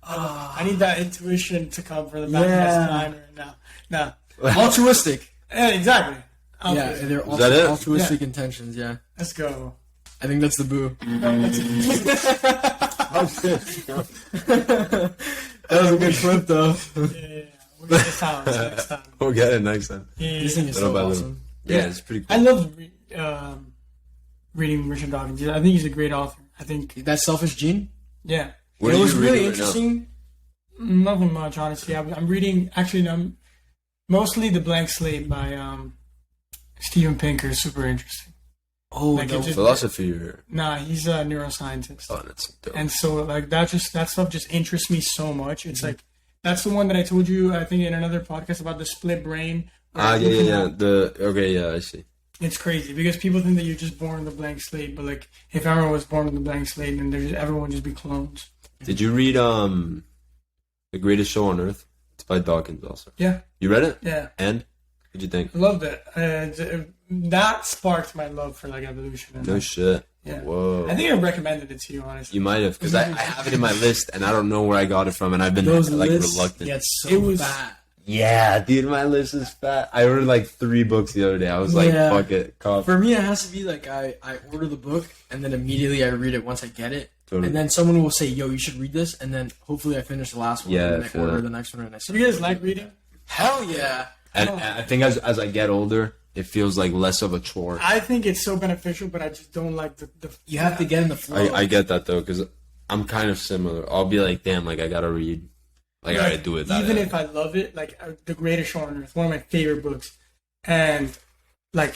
Speaker 1: I need that intuition to come for the back of my mind right now. No.
Speaker 3: Altruistic.
Speaker 1: Yeah, exactly.
Speaker 3: Yeah, they're
Speaker 2: that it?
Speaker 3: altruistic intentions, yeah.
Speaker 1: Let's go.
Speaker 3: I think that's the boo. That was a good clip, though.
Speaker 1: Yeah. We'll get this house next time.
Speaker 2: We'll get it next time.
Speaker 1: Yeah.
Speaker 3: This thing is so awesome.
Speaker 2: Yeah, it's pretty cool.
Speaker 1: I love reading Richard Dawkins. I think he's a great author. I think
Speaker 3: that selfish gene.
Speaker 1: Yeah,
Speaker 2: What
Speaker 3: it
Speaker 2: are
Speaker 3: was
Speaker 2: you
Speaker 3: really
Speaker 2: reading right
Speaker 3: interesting.
Speaker 1: nothing much, honestly. I'm reading mostly The Blank Slate by Steven Pinker. Is super interesting.
Speaker 3: Oh,
Speaker 2: now? Philosophy or...
Speaker 1: Nah, he's a neuroscientist.
Speaker 2: Oh, that's dope.
Speaker 1: And so that stuff just interests me so much. It's that's the one that I told you, I think, in another podcast about the split brain.
Speaker 2: Yeah. I see.
Speaker 1: It's crazy because people think that you're just born with a blank slate, but if everyone was born with a blank slate, then everyone just be clones.
Speaker 2: Did you read The Greatest Show on Earth? It's by Dawkins also.
Speaker 1: Yeah.
Speaker 2: You read it?
Speaker 1: Yeah.
Speaker 2: And what'd you think?
Speaker 1: I loved it. That sparked my love for evolution.
Speaker 2: No shit.
Speaker 1: Yeah.
Speaker 2: Whoa.
Speaker 1: I think I recommended it to you, honestly.
Speaker 2: You might have, because I have it in my list and I don't know where I got it from, and I've been reluctant.
Speaker 3: Yeah, it's so fat.
Speaker 2: Yeah, dude, my list is fat. I ordered 3 books the other day. I was fuck it.
Speaker 3: For me, it has to be I order the book and then immediately I read it once I get it.
Speaker 2: Totally.
Speaker 3: And then someone will say, yo, you should read this. And then hopefully I finish the last one.
Speaker 2: Yeah,
Speaker 3: and then I order the next one. And I
Speaker 1: So you guys like reading?
Speaker 3: Hell yeah.
Speaker 2: And I think as I get older, it feels like less of a chore.
Speaker 1: I think it's so beneficial, but I just don't like the
Speaker 3: You have to get in the flow.
Speaker 2: I get that, though, because I'm kind of similar. I'll be like, damn, I gotta read. I gotta do it.
Speaker 1: Even if I love it, The Greatest Show on Earth, one of my favorite books. And, I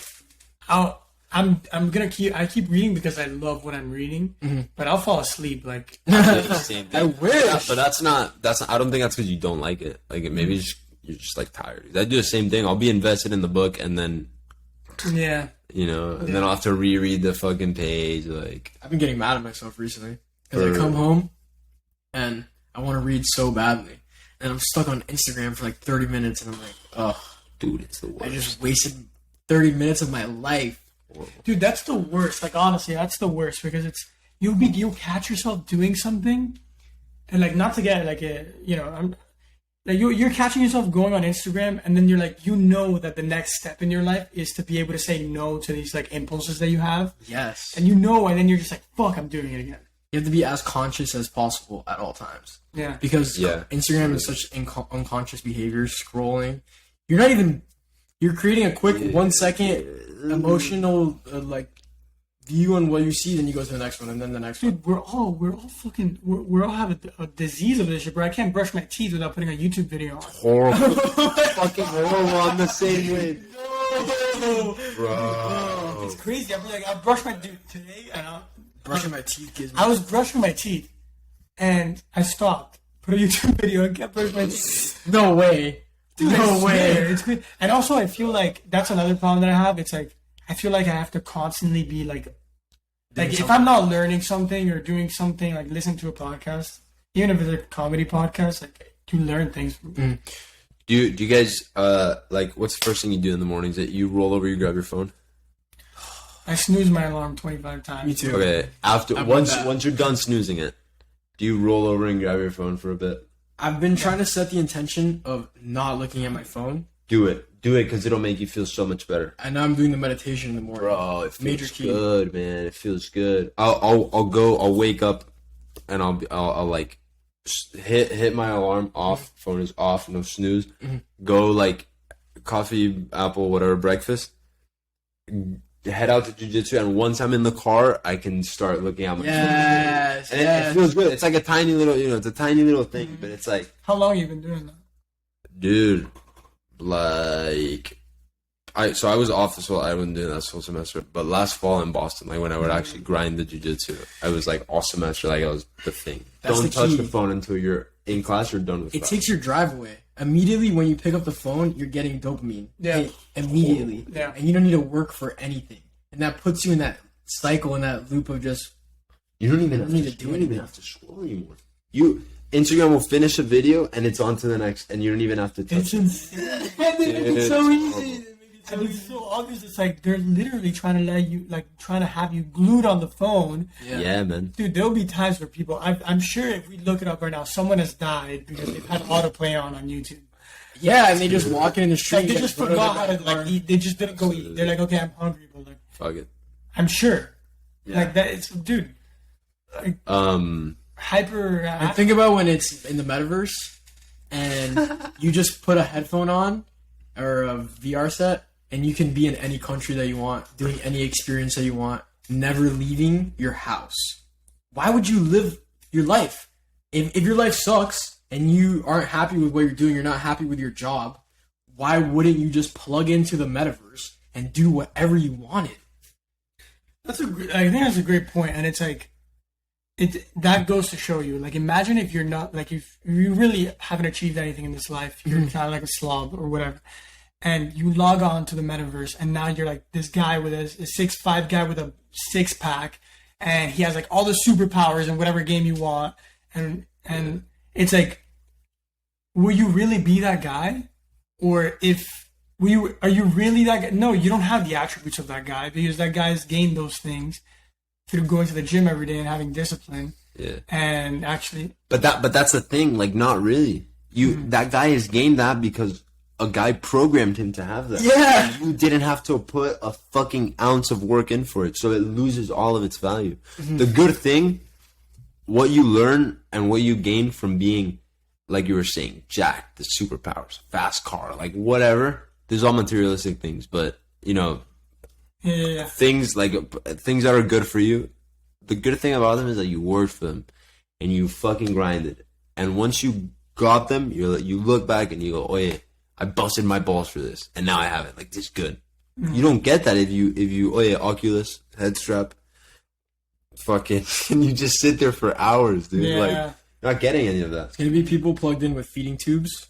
Speaker 1: keep reading because I love what I'm reading, but I'll fall asleep,
Speaker 2: Same thing.
Speaker 3: I wish.
Speaker 2: But that's not, I don't think that's because you don't like it. Maybe you're just tired. I do the same thing. I'll be invested in the book, and then
Speaker 1: Yeah.
Speaker 2: You know, and then I'll have to reread the fucking page. Like,
Speaker 3: I've been getting mad at myself recently because I come home and I want to read so badly, and I'm stuck on Instagram for like 30 minutes, and I'm like, oh,
Speaker 2: dude, it's the worst.
Speaker 3: I just wasted 30 minutes of my life.
Speaker 1: Dude, that's the worst. Like, honestly, that's the worst because you'll catch yourself doing something, and like, not to get like you're catching yourself going on Instagram, and then you're like, you know that the next step in your life is to be able to say no to these like impulses that you have.
Speaker 3: Yes.
Speaker 1: And and then you're just like, fuck, I'm doing it again.
Speaker 3: You have to be as conscious as possible at all times.
Speaker 1: Yeah.
Speaker 3: Because Instagram is such unconscious behavior, scrolling. You're creating a quick 1 second emotional view on what you see, then you go to the next one, and then the next one.
Speaker 1: Dude, we're all have a disease of this shit, bro. I can't brush my teeth without putting a YouTube video on.
Speaker 2: Horrible. Fucking horrible. I'm the same way.
Speaker 1: No.
Speaker 2: Bro.
Speaker 1: It's crazy. I brushed my teeth today, and
Speaker 3: Brushing my teeth gives me...
Speaker 1: I was brushing my teeth, and I stopped. Put a YouTube video and kept brushing my teeth.
Speaker 3: No way.
Speaker 1: Dude,
Speaker 3: no way.
Speaker 1: It's good. And also, I feel like that's another problem that I have. It's like, I feel like I have to constantly be like if I'm not learning something or doing something, like listen to a podcast, even if it's a comedy podcast, like you learn things from it.
Speaker 2: Do you guys what's the first thing you do in the mornings? That you roll over, you grab your phone?
Speaker 1: I snooze my alarm 25 times.
Speaker 3: Me too.
Speaker 2: Okay. Once you're done snoozing it, do you roll over and grab your phone for a bit?
Speaker 3: I've been trying to set the intention of not looking at my phone.
Speaker 2: Do it because it'll make you feel so much better.
Speaker 3: And now I'm doing the meditation in the morning.
Speaker 2: Bro, it feels
Speaker 3: Major key.
Speaker 2: good, man. It feels good. I'll wake up and I'll like hit my alarm off. Phone is off, no snooze.
Speaker 3: Mm-hmm.
Speaker 2: Go like coffee, apple, whatever, breakfast. Head out to jiu-jitsu, and once I'm in the car, I can start looking at my phone.
Speaker 3: Yes,
Speaker 2: And it feels good. It's like a tiny little, it's a tiny little thing, but it's like...
Speaker 1: How long have you been doing that?
Speaker 2: Dude, like... I was off this whole... I wasn't doing that this whole semester, but last fall in Boston, like when I would actually grind the jiu-jitsu, I was like all semester, like I was the thing.
Speaker 3: That's
Speaker 2: Don't
Speaker 3: the
Speaker 2: touch
Speaker 3: key.
Speaker 2: the phone until you're in class or done with
Speaker 3: It
Speaker 2: class.
Speaker 3: takes your drive away. Immediately when you pick up the phone, you're getting dopamine.
Speaker 1: Yeah.
Speaker 3: Immediately.
Speaker 1: Yeah.
Speaker 3: And you don't need to work for anything. And that puts you in that cycle, in that loop of just...
Speaker 2: You don't even
Speaker 3: need to do
Speaker 2: you don't even
Speaker 3: anything.
Speaker 2: have to scroll anymore. Instagram will finish a video and it's on to the next, and you don't even have to touch
Speaker 1: It's
Speaker 2: it.
Speaker 1: insane. It's so easy. And it's so obvious. It's like they're literally trying to have you glued on the phone.
Speaker 2: Yeah, man.
Speaker 1: Dude, there'll be times where people... I'm sure if we look it up right now, someone has died because they've had autoplay on YouTube.
Speaker 3: Yeah, and they just walk in the street.
Speaker 1: Like, they just forgot how to like eat. They just didn't go eat. They're like, okay, I'm hungry, but like,
Speaker 2: Fuck it.
Speaker 1: I'm sure.
Speaker 2: Yeah.
Speaker 1: Like that. It's dude. Like, hyper.
Speaker 3: And think about when it's in the metaverse and you just put a headphone on or a VR set and you can be in any country that you want, doing any experience that you want, never leaving your house. Why would you live your life? If your life sucks and you aren't happy with what you're doing, you're not happy with your job, why wouldn't you just plug into the metaverse and do whatever you wanted?
Speaker 1: I think that's a great point, and it's like, that goes to show you. Like, imagine if you're not like if you really haven't achieved anything in this life, you're kind of like a slob or whatever, and you log on to the metaverse, and now you're like this guy with a 6'5" guy with a 6-pack, and he has like all the superpowers in whatever game you want, and it's like, will you really be that guy, or are you really that guy? No, you don't have the attributes of that guy because that guy's gained those things through going to the gym every day and having discipline.
Speaker 2: Yeah.
Speaker 1: And actually,
Speaker 2: But that's the thing. Like, not really. That guy has gained that because a guy programmed him to have that.
Speaker 3: Yeah.
Speaker 2: You didn't have to put a fucking ounce of work in for it, so it loses all of its value. The good thing, what you learn and what you gain from being, like you were saying, Jack, the superpowers, fast car, like whatever. There's all materialistic things, but
Speaker 1: yeah.
Speaker 2: things that are good for you. The good thing about them is that you worked for them and you fucking grinded. And once you got them, you look back and you go, "Oh yeah, I busted my balls for this, and now I have it. Like, this is good." You don't get that if you oh yeah, Oculus head strap, fucking, and you just sit there for hours, dude.
Speaker 1: Yeah.
Speaker 2: Like, you're not getting any of that.
Speaker 3: It's going to be people plugged in with feeding tubes,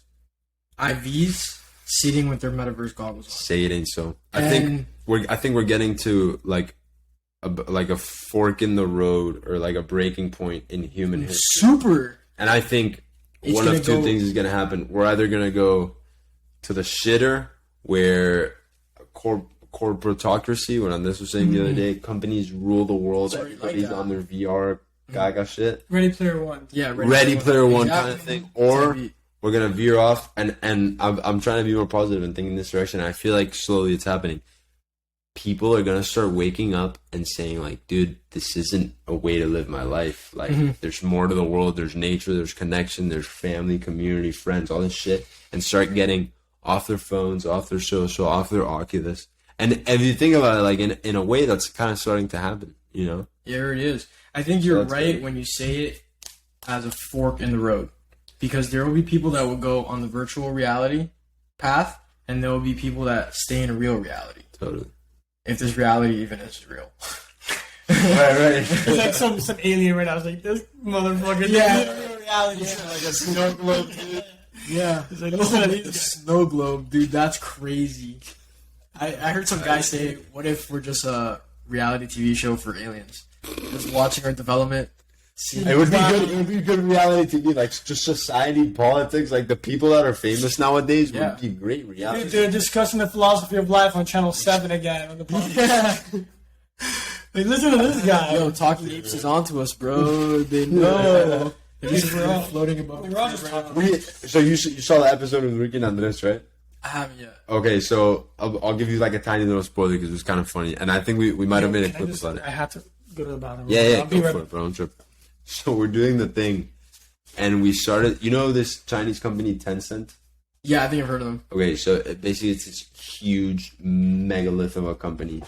Speaker 3: IVs, sitting with their metaverse goggles on.
Speaker 2: Say it ain't so. I
Speaker 3: And
Speaker 2: think I think we're getting to like a fork in the road or like a breaking point in human history.
Speaker 3: Super.
Speaker 2: And I think one of two things is going to happen. We're either going to go to the shitter where corporatocracy, what Andres was saying the other day, companies rule the world, everybody's on their VR gaga shit.
Speaker 1: Ready Player One.
Speaker 3: Yeah,
Speaker 2: Ready Player One
Speaker 3: exactly.
Speaker 2: kind of thing. Or we're going to veer off, and I'm trying to be more positive and think in this direction. I feel like slowly it's happening. People are going to start waking up and saying, like, dude, this isn't a way to live my life. Like, there's more to the world. There's nature. There's connection. There's family, community, friends, all this shit. And start getting off their phones, off their social, off their Oculus. And if you think about it, like, in a way, that's kind of starting to happen, you know?
Speaker 3: Yeah, it is. I think you're right when you say it as a fork in the road. Because there will be people that will go on the virtual reality path, and there will be people that stay in a real reality.
Speaker 2: Totally.
Speaker 3: If this reality even is real.
Speaker 2: Right.
Speaker 1: It's like some alien right now. I was like, this motherfucker.
Speaker 3: Yeah.
Speaker 1: Reality.
Speaker 3: Yeah, like a snow globe, dude. Yeah.
Speaker 1: It's like,
Speaker 3: The snow globe, dude, that's crazy. I heard some guy say, what if we're just a reality TV show for aliens? Just watching our development.
Speaker 2: It would be good. It would be good reality TV, like just society, politics, like the people that are famous nowadays would be great reality.
Speaker 1: They're discussing the philosophy of life on Channel 7 again on the podcast. Like, listen to this guy.
Speaker 3: Yo, Talking Apes is onto us, bro. They know. They're just floating above.
Speaker 1: We're all just talking.
Speaker 2: So you saw the episode with Ricky and Andres, right?
Speaker 3: I haven't yet.
Speaker 2: Okay, so I'll give you like a tiny little spoiler because it was kind of funny, and I think we might have made a clip about it.
Speaker 1: I have to go to the bathroom.
Speaker 2: Yeah, go for it, bro. Don't trip. So we're doing the thing, and we started. You know this Chinese company Tencent?
Speaker 3: Yeah, I think I've heard of them.
Speaker 2: Okay, so basically it's this huge megalith of a company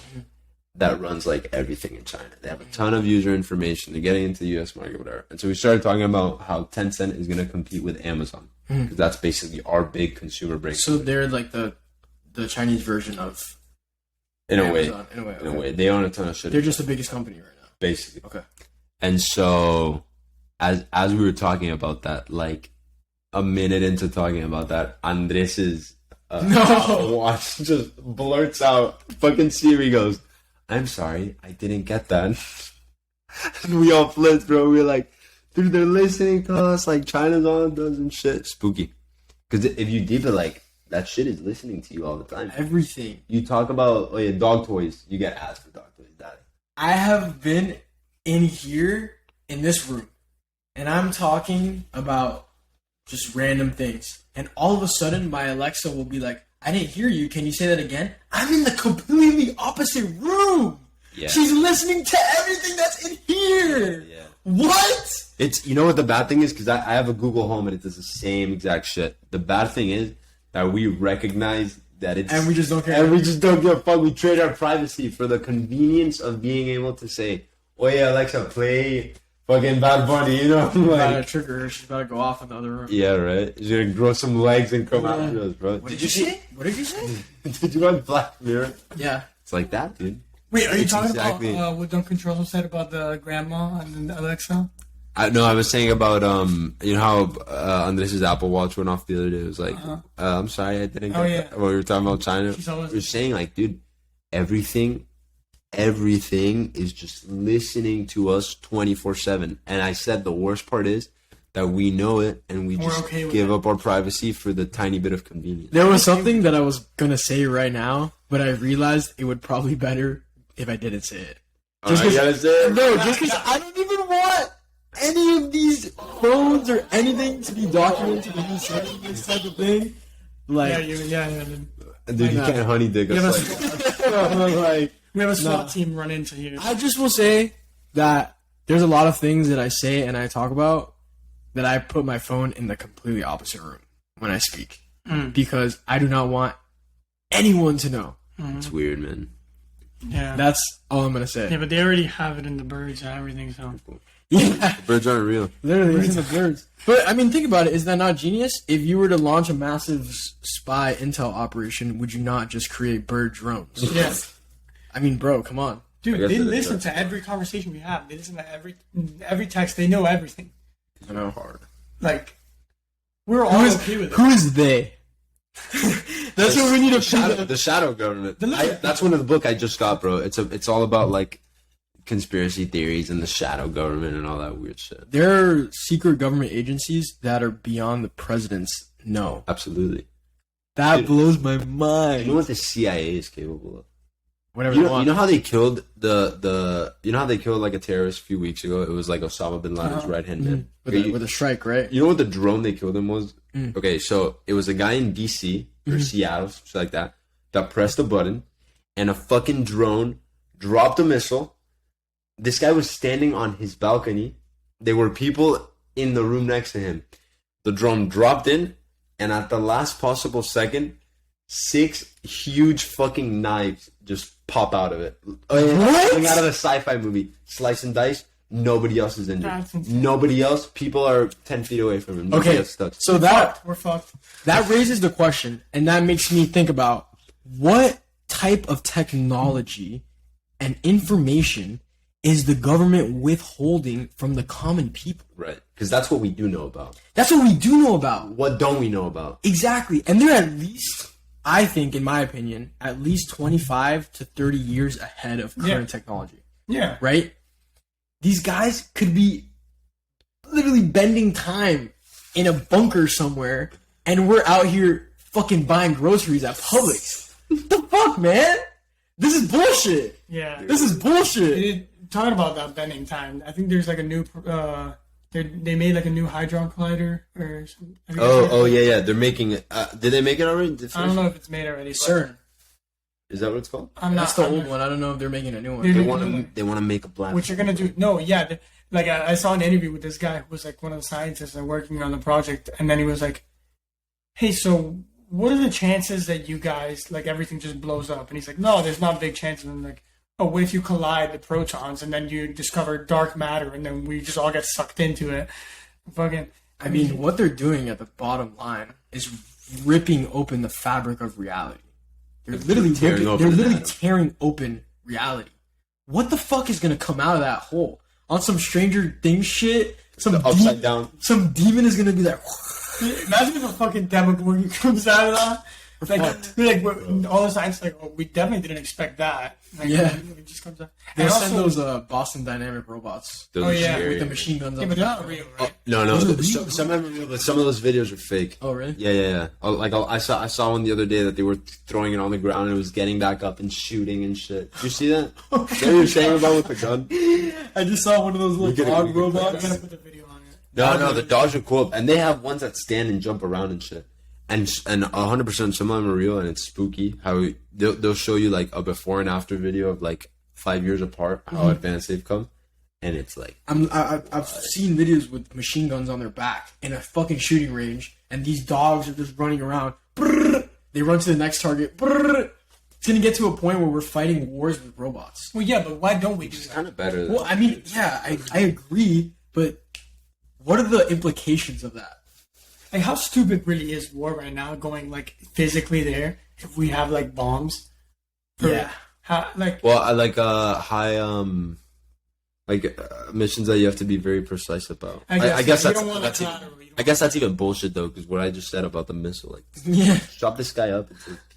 Speaker 2: that runs like everything in China. They have a ton of user information. They're getting into the U.S. market, whatever. And so we started talking about how Tencent is going to compete with Amazon because that's basically our big consumer brand.
Speaker 3: So they're like the Chinese version of
Speaker 2: Amazon. In a way, they own a ton of shit.
Speaker 3: They're just the biggest company right now.
Speaker 2: Basically.
Speaker 3: Okay.
Speaker 2: And so, as we were talking about that, like a minute into talking about that, Andres's watch just blurts out, fucking Siri goes, "I'm sorry, I didn't get that." And we all flipped, bro. We were like, dude, they're listening to us, like China's on us and shit. Spooky. Because if you deep it, like, that shit is listening to you all the time.
Speaker 3: Everything.
Speaker 2: You talk about dog toys, you get asked for dog toys, daddy.
Speaker 3: I have been in here, in this room, and I'm talking about just random things. And all of a sudden, my Alexa will be like, "I didn't hear you. Can you say that again?" I'm in the completely opposite room.
Speaker 2: Yeah.
Speaker 3: She's listening to everything that's in here.
Speaker 2: Yeah.
Speaker 3: What?
Speaker 2: It's, you know what the bad thing is? Because I have a Google Home and it does the same exact shit. The bad thing is that we recognize that it's...
Speaker 3: And we just don't care.
Speaker 2: And we just don't give a fuck. We trade our privacy for the convenience of being able to say, "Oh yeah, Alexa, play fucking Bad Bunny," you know?
Speaker 3: About to
Speaker 2: Like,
Speaker 3: trigger her. She's about to go off in the other room.
Speaker 2: yeah, right? She's gonna grow some legs and come after us, bro.
Speaker 3: What did you say? What did you say?
Speaker 2: Did you watch Black Mirror?
Speaker 3: Yeah.
Speaker 2: It's like that, dude.
Speaker 1: Wait, are you
Speaker 2: It's
Speaker 1: talking
Speaker 2: exactly-
Speaker 1: about what Don't Control said about the grandma and the Alexa?
Speaker 2: No, I was saying about you know how Andres' Apple Watch went off the other day. It was like, I'm sorry, I didn't get that. When we were talking about China, we were saying like, dude, everything is just listening to us 24/7. And I said the worst part is that we know it and we just
Speaker 1: okay with
Speaker 2: give up our privacy for the tiny bit of convenience.
Speaker 3: There was something that I was gonna say right now, but I realized it would probably be better if I didn't say it.
Speaker 2: Just you gotta say it.
Speaker 3: No, just because I don't even want any of these phones or anything to be documented in saying this type of thing. Like,
Speaker 1: Yeah.
Speaker 2: Dude, you can't honey dick us.
Speaker 3: like,
Speaker 1: We have a SWAT team run into here.
Speaker 3: I just will say that there's a lot of things that I say and I talk about that I put my phone in the completely opposite room when I speak. Because I do not want anyone to know.
Speaker 2: It's weird, man.
Speaker 1: Yeah.
Speaker 3: That's all I'm going to say.
Speaker 1: Yeah, but they already have it in the birds and everything, so.
Speaker 3: Yeah,
Speaker 2: The birds aren't real.
Speaker 3: literally, it's in the birds. But, I mean, think about it. Is that not genius? If you were to launch a massive spy intel operation, would you not just create bird drones?
Speaker 1: Yes.
Speaker 3: I mean, bro, come on.
Speaker 1: Dude,
Speaker 2: guess
Speaker 1: they
Speaker 2: it is
Speaker 1: listen
Speaker 2: that.
Speaker 1: to every conversation we have. They listen to every text. They know everything.
Speaker 3: I know. Hard.
Speaker 1: Like, we're all okay with it.
Speaker 3: Who is they? That's what we need to
Speaker 2: the shadow government.
Speaker 1: Look-
Speaker 2: That's one of the book I just got, bro. It's all about like conspiracy theories and the shadow government and all that weird shit.
Speaker 3: There are secret government agencies that are beyond the president's know.
Speaker 2: Absolutely.
Speaker 3: That blows my mind.
Speaker 2: You know what the CIA is capable of?
Speaker 3: Whatever
Speaker 2: You
Speaker 3: they
Speaker 2: know,
Speaker 3: want.
Speaker 2: you know how they killed you know how they killed like a terrorist a few weeks ago? It was like Osama bin Laden's right hand man.
Speaker 3: with a strike, right?
Speaker 2: You know what the drone they killed him was?
Speaker 3: Mm.
Speaker 2: Okay, so it was a guy in DC or Seattle, something like that pressed a button, and a fucking drone dropped a missile. This guy was standing on his balcony. There were people in the room next to him. The drone dropped in, and at the last possible second, 6 huge fucking knives just pop out of it. Coming out of a sci-fi movie. Slice and dice. Nobody else is injured.
Speaker 1: That's insane.
Speaker 2: Nobody else. People are 10 feet away from him. Nobody
Speaker 3: Okay,
Speaker 2: gets stuck.
Speaker 3: so
Speaker 1: We're fucked.
Speaker 3: that raises the question, and that makes me think about what type of technology and information is the government withholding from the common people?
Speaker 2: Right. Because that's what we do know about.
Speaker 3: That's what we do know about.
Speaker 2: What don't we know about?
Speaker 3: Exactly. And they're at least, I think, in my opinion, at least 25 to 30 years ahead of current technology.
Speaker 1: Yeah.
Speaker 3: Right? These guys could be literally bending time in a bunker somewhere, and we're out here fucking buying groceries at Publix. What the fuck, man? This is bullshit.
Speaker 1: Yeah.
Speaker 3: This is bullshit.
Speaker 1: Talking about that bending time, I think there's like a new. They made like a new hadron collider or something.
Speaker 2: Oh yeah. They're making it. Did they make it already?
Speaker 1: I don't know if it's made already.
Speaker 3: CERN.
Speaker 2: Is that what it's called?
Speaker 3: That's the old one. I don't know if they're making a new one.
Speaker 1: They're
Speaker 2: They
Speaker 1: making
Speaker 2: want to make a black.
Speaker 1: What you're gonna do? No, yeah. Like I saw an interview with this guy who was like one of the scientists and working on the project, and then he was like, "Hey, so what are the chances that you guys like everything just blows up?" And he's like, "No, there's not big chances." And I'm like, "Oh, what if you collide the protons and then you discover dark matter and then we just all get sucked into it?" Fucking.
Speaker 3: I mean, what they're doing at the bottom line is ripping open the fabric of reality. They're literally tearing open reality. What the fuck is gonna come out of that hole? On some Stranger Things shit, some
Speaker 2: upside down.
Speaker 3: Some demon is gonna be like.
Speaker 1: Imagine if a fucking Demogorgon comes out of that. Like all the science, like, oh, we definitely didn't expect that. Like,
Speaker 3: Yeah.
Speaker 1: it just comes out.
Speaker 3: They
Speaker 1: And
Speaker 3: send
Speaker 1: also-
Speaker 3: those Boston Dynamic robots
Speaker 2: Those
Speaker 1: Oh,
Speaker 2: are
Speaker 1: yeah.
Speaker 2: scary.
Speaker 3: with the machine guns
Speaker 1: Yeah,
Speaker 3: on
Speaker 1: but
Speaker 3: the
Speaker 1: they're
Speaker 3: back.
Speaker 1: not real, right?
Speaker 2: No.
Speaker 3: Those are real.
Speaker 2: Some of them are real, but some of those videos are fake.
Speaker 3: Oh, really?
Speaker 2: Yeah. I saw one the other day that they were throwing it on the ground and it was getting back up and shooting and shit. Did you see that? Is that what you're saying about with the gun?
Speaker 3: I just saw one of those little
Speaker 2: get it,
Speaker 3: dog
Speaker 2: we get it.
Speaker 1: I'm
Speaker 3: robots.
Speaker 1: gonna put the video on it.
Speaker 2: No, the dogs are cool, and they have ones that stand and jump around and shit. And 100% some of them are real, and it's spooky how they'll show you like a before and after video of like 5 years apart how advanced they've come, and it's like
Speaker 3: I've seen videos with machine guns on their back in a fucking shooting range, and these dogs are just running around. Brrr. They run to the next target. Brrr. It's gonna get to a point where we're fighting wars with robots.
Speaker 1: Well, yeah, but why don't we do that?
Speaker 2: kind of better.
Speaker 3: Well, I mean, yeah, I agree, but what are the implications of that?
Speaker 1: Like, how stupid really is war right now? Going like physically there if we have like bombs.
Speaker 3: Yeah.
Speaker 1: How like
Speaker 2: Well, I like high missions that you have to be very precise about. I guess
Speaker 1: you
Speaker 2: that's
Speaker 1: don't want
Speaker 2: that's
Speaker 1: to
Speaker 2: even, I guess that's even bullshit though, because what I just said about the missile, like
Speaker 3: Yeah,
Speaker 2: drop this guy up.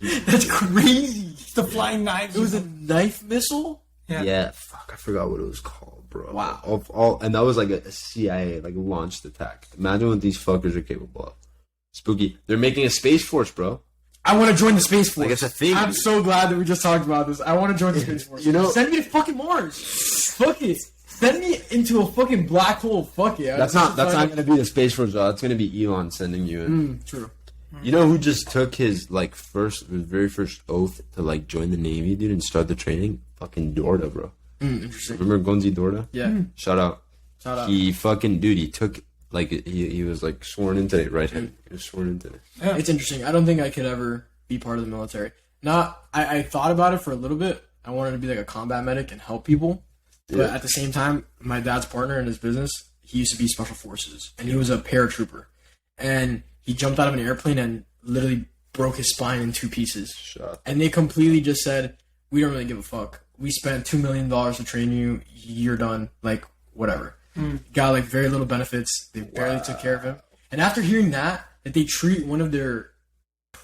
Speaker 3: that's crazy.
Speaker 1: the flying knives.
Speaker 3: It was a knife missile.
Speaker 2: Yeah, fuck, I forgot what it was called, bro.
Speaker 3: Wow.
Speaker 2: And that was like a CIA like launched attack. Imagine what these fuckers are capable of. Spooky. They're making a space force, bro.
Speaker 3: I want to join the Space Force.
Speaker 2: Like, it's a thing,
Speaker 3: I'm
Speaker 2: dude.
Speaker 3: so glad that we just talked about this. I want to join the Space Force.
Speaker 2: You know-
Speaker 3: send me to fucking Mars. Fuck it. Send me into a fucking black hole. Fuck it.
Speaker 2: That's not gonna be the space force, though. That's gonna be Elon sending you in.
Speaker 3: True.
Speaker 2: You know who just took his his very first oath to like join the Navy, dude, and start the training? Fucking Dorda, bro.
Speaker 3: Interesting.
Speaker 2: Remember Gonzi Dorda?
Speaker 3: Yeah.
Speaker 2: Shout out.
Speaker 3: Shout out.
Speaker 2: He fucking dude. He took like he was like sworn in today, right? He was sworn in today.
Speaker 3: It's interesting. I don't think I could ever be part of the military. I thought about it for a little bit. I wanted to be like a combat medic and help people. But
Speaker 2: Yeah.
Speaker 3: at the same time, my dad's partner in his business, he used to be special forces, and he was a paratrooper. And he jumped out of an airplane and literally broke his spine in 2 pieces.
Speaker 2: Shot.
Speaker 3: And they completely just said, we don't really give a fuck. We spent $2 million to train you. You're done. Like, whatever. Got like very little benefits. They barely took care of him. And after hearing that they treat one of their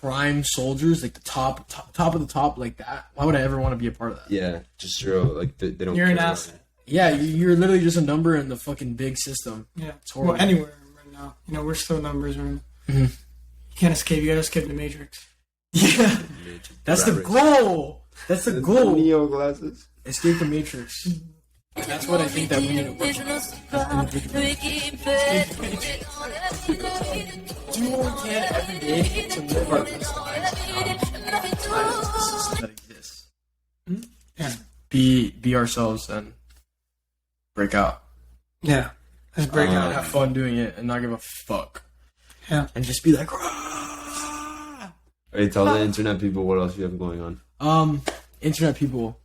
Speaker 3: prime soldiers, like the top of the top, like that, why would I ever want to be a part of that?
Speaker 2: Yeah, just zero. Like they don't.
Speaker 1: You're an
Speaker 2: care about
Speaker 1: asset.
Speaker 2: it.
Speaker 3: Yeah, you're literally just a number in the fucking big system.
Speaker 1: Yeah.
Speaker 3: It's horrible.
Speaker 1: Well, anywhere right now. You know, we're still numbers. Right?
Speaker 3: Mhm.
Speaker 1: You can't escape. You gotta escape the Matrix.
Speaker 3: Yeah, that's the goal. That's the goal.
Speaker 2: Neo glasses.
Speaker 3: Escape the Matrix. That's what I think that we need to work on. Do what we can every day to live our best lives outside of the system that exists.
Speaker 1: Yeah.
Speaker 3: Be ourselves and break out.
Speaker 1: Yeah. Let's break out.
Speaker 3: Have fun doing it and not give a fuck.
Speaker 1: Yeah.
Speaker 3: And just be like,
Speaker 2: Hey, tell the internet people what else you have going on.
Speaker 3: Internet people,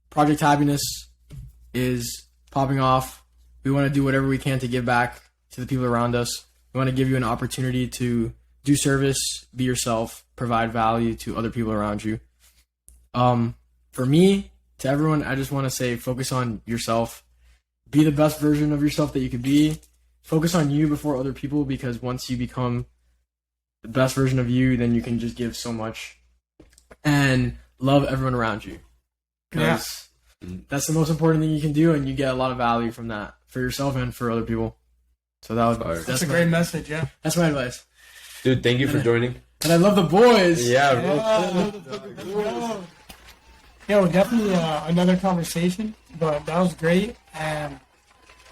Speaker 3: Project Happiness is popping off. We want to do whatever we can to give back to the people around us. We want to give you an opportunity to do service, be yourself, provide value to other people around you. For me, to everyone, I just want to say focus on yourself. Be the best version of yourself that you could be. Focus on you before other people, because once you become the best version of you, then you can just give so much. And love everyone around you. Because that's the most important thing you can do, and you get a lot of value from that for yourself and for other people. So
Speaker 1: That's a great message, yeah.
Speaker 3: That's my advice.
Speaker 2: Dude, thank you for joining.
Speaker 3: And I love the boys.
Speaker 2: Yeah,
Speaker 1: Yo, definitely another conversation, but that was great. And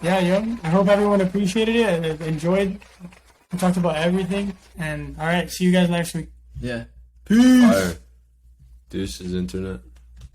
Speaker 1: yeah, yo, I hope everyone appreciated it and enjoyed. We talked about everything. And all right, see you guys next week.
Speaker 3: Yeah.
Speaker 2: Fire. Deuces internet.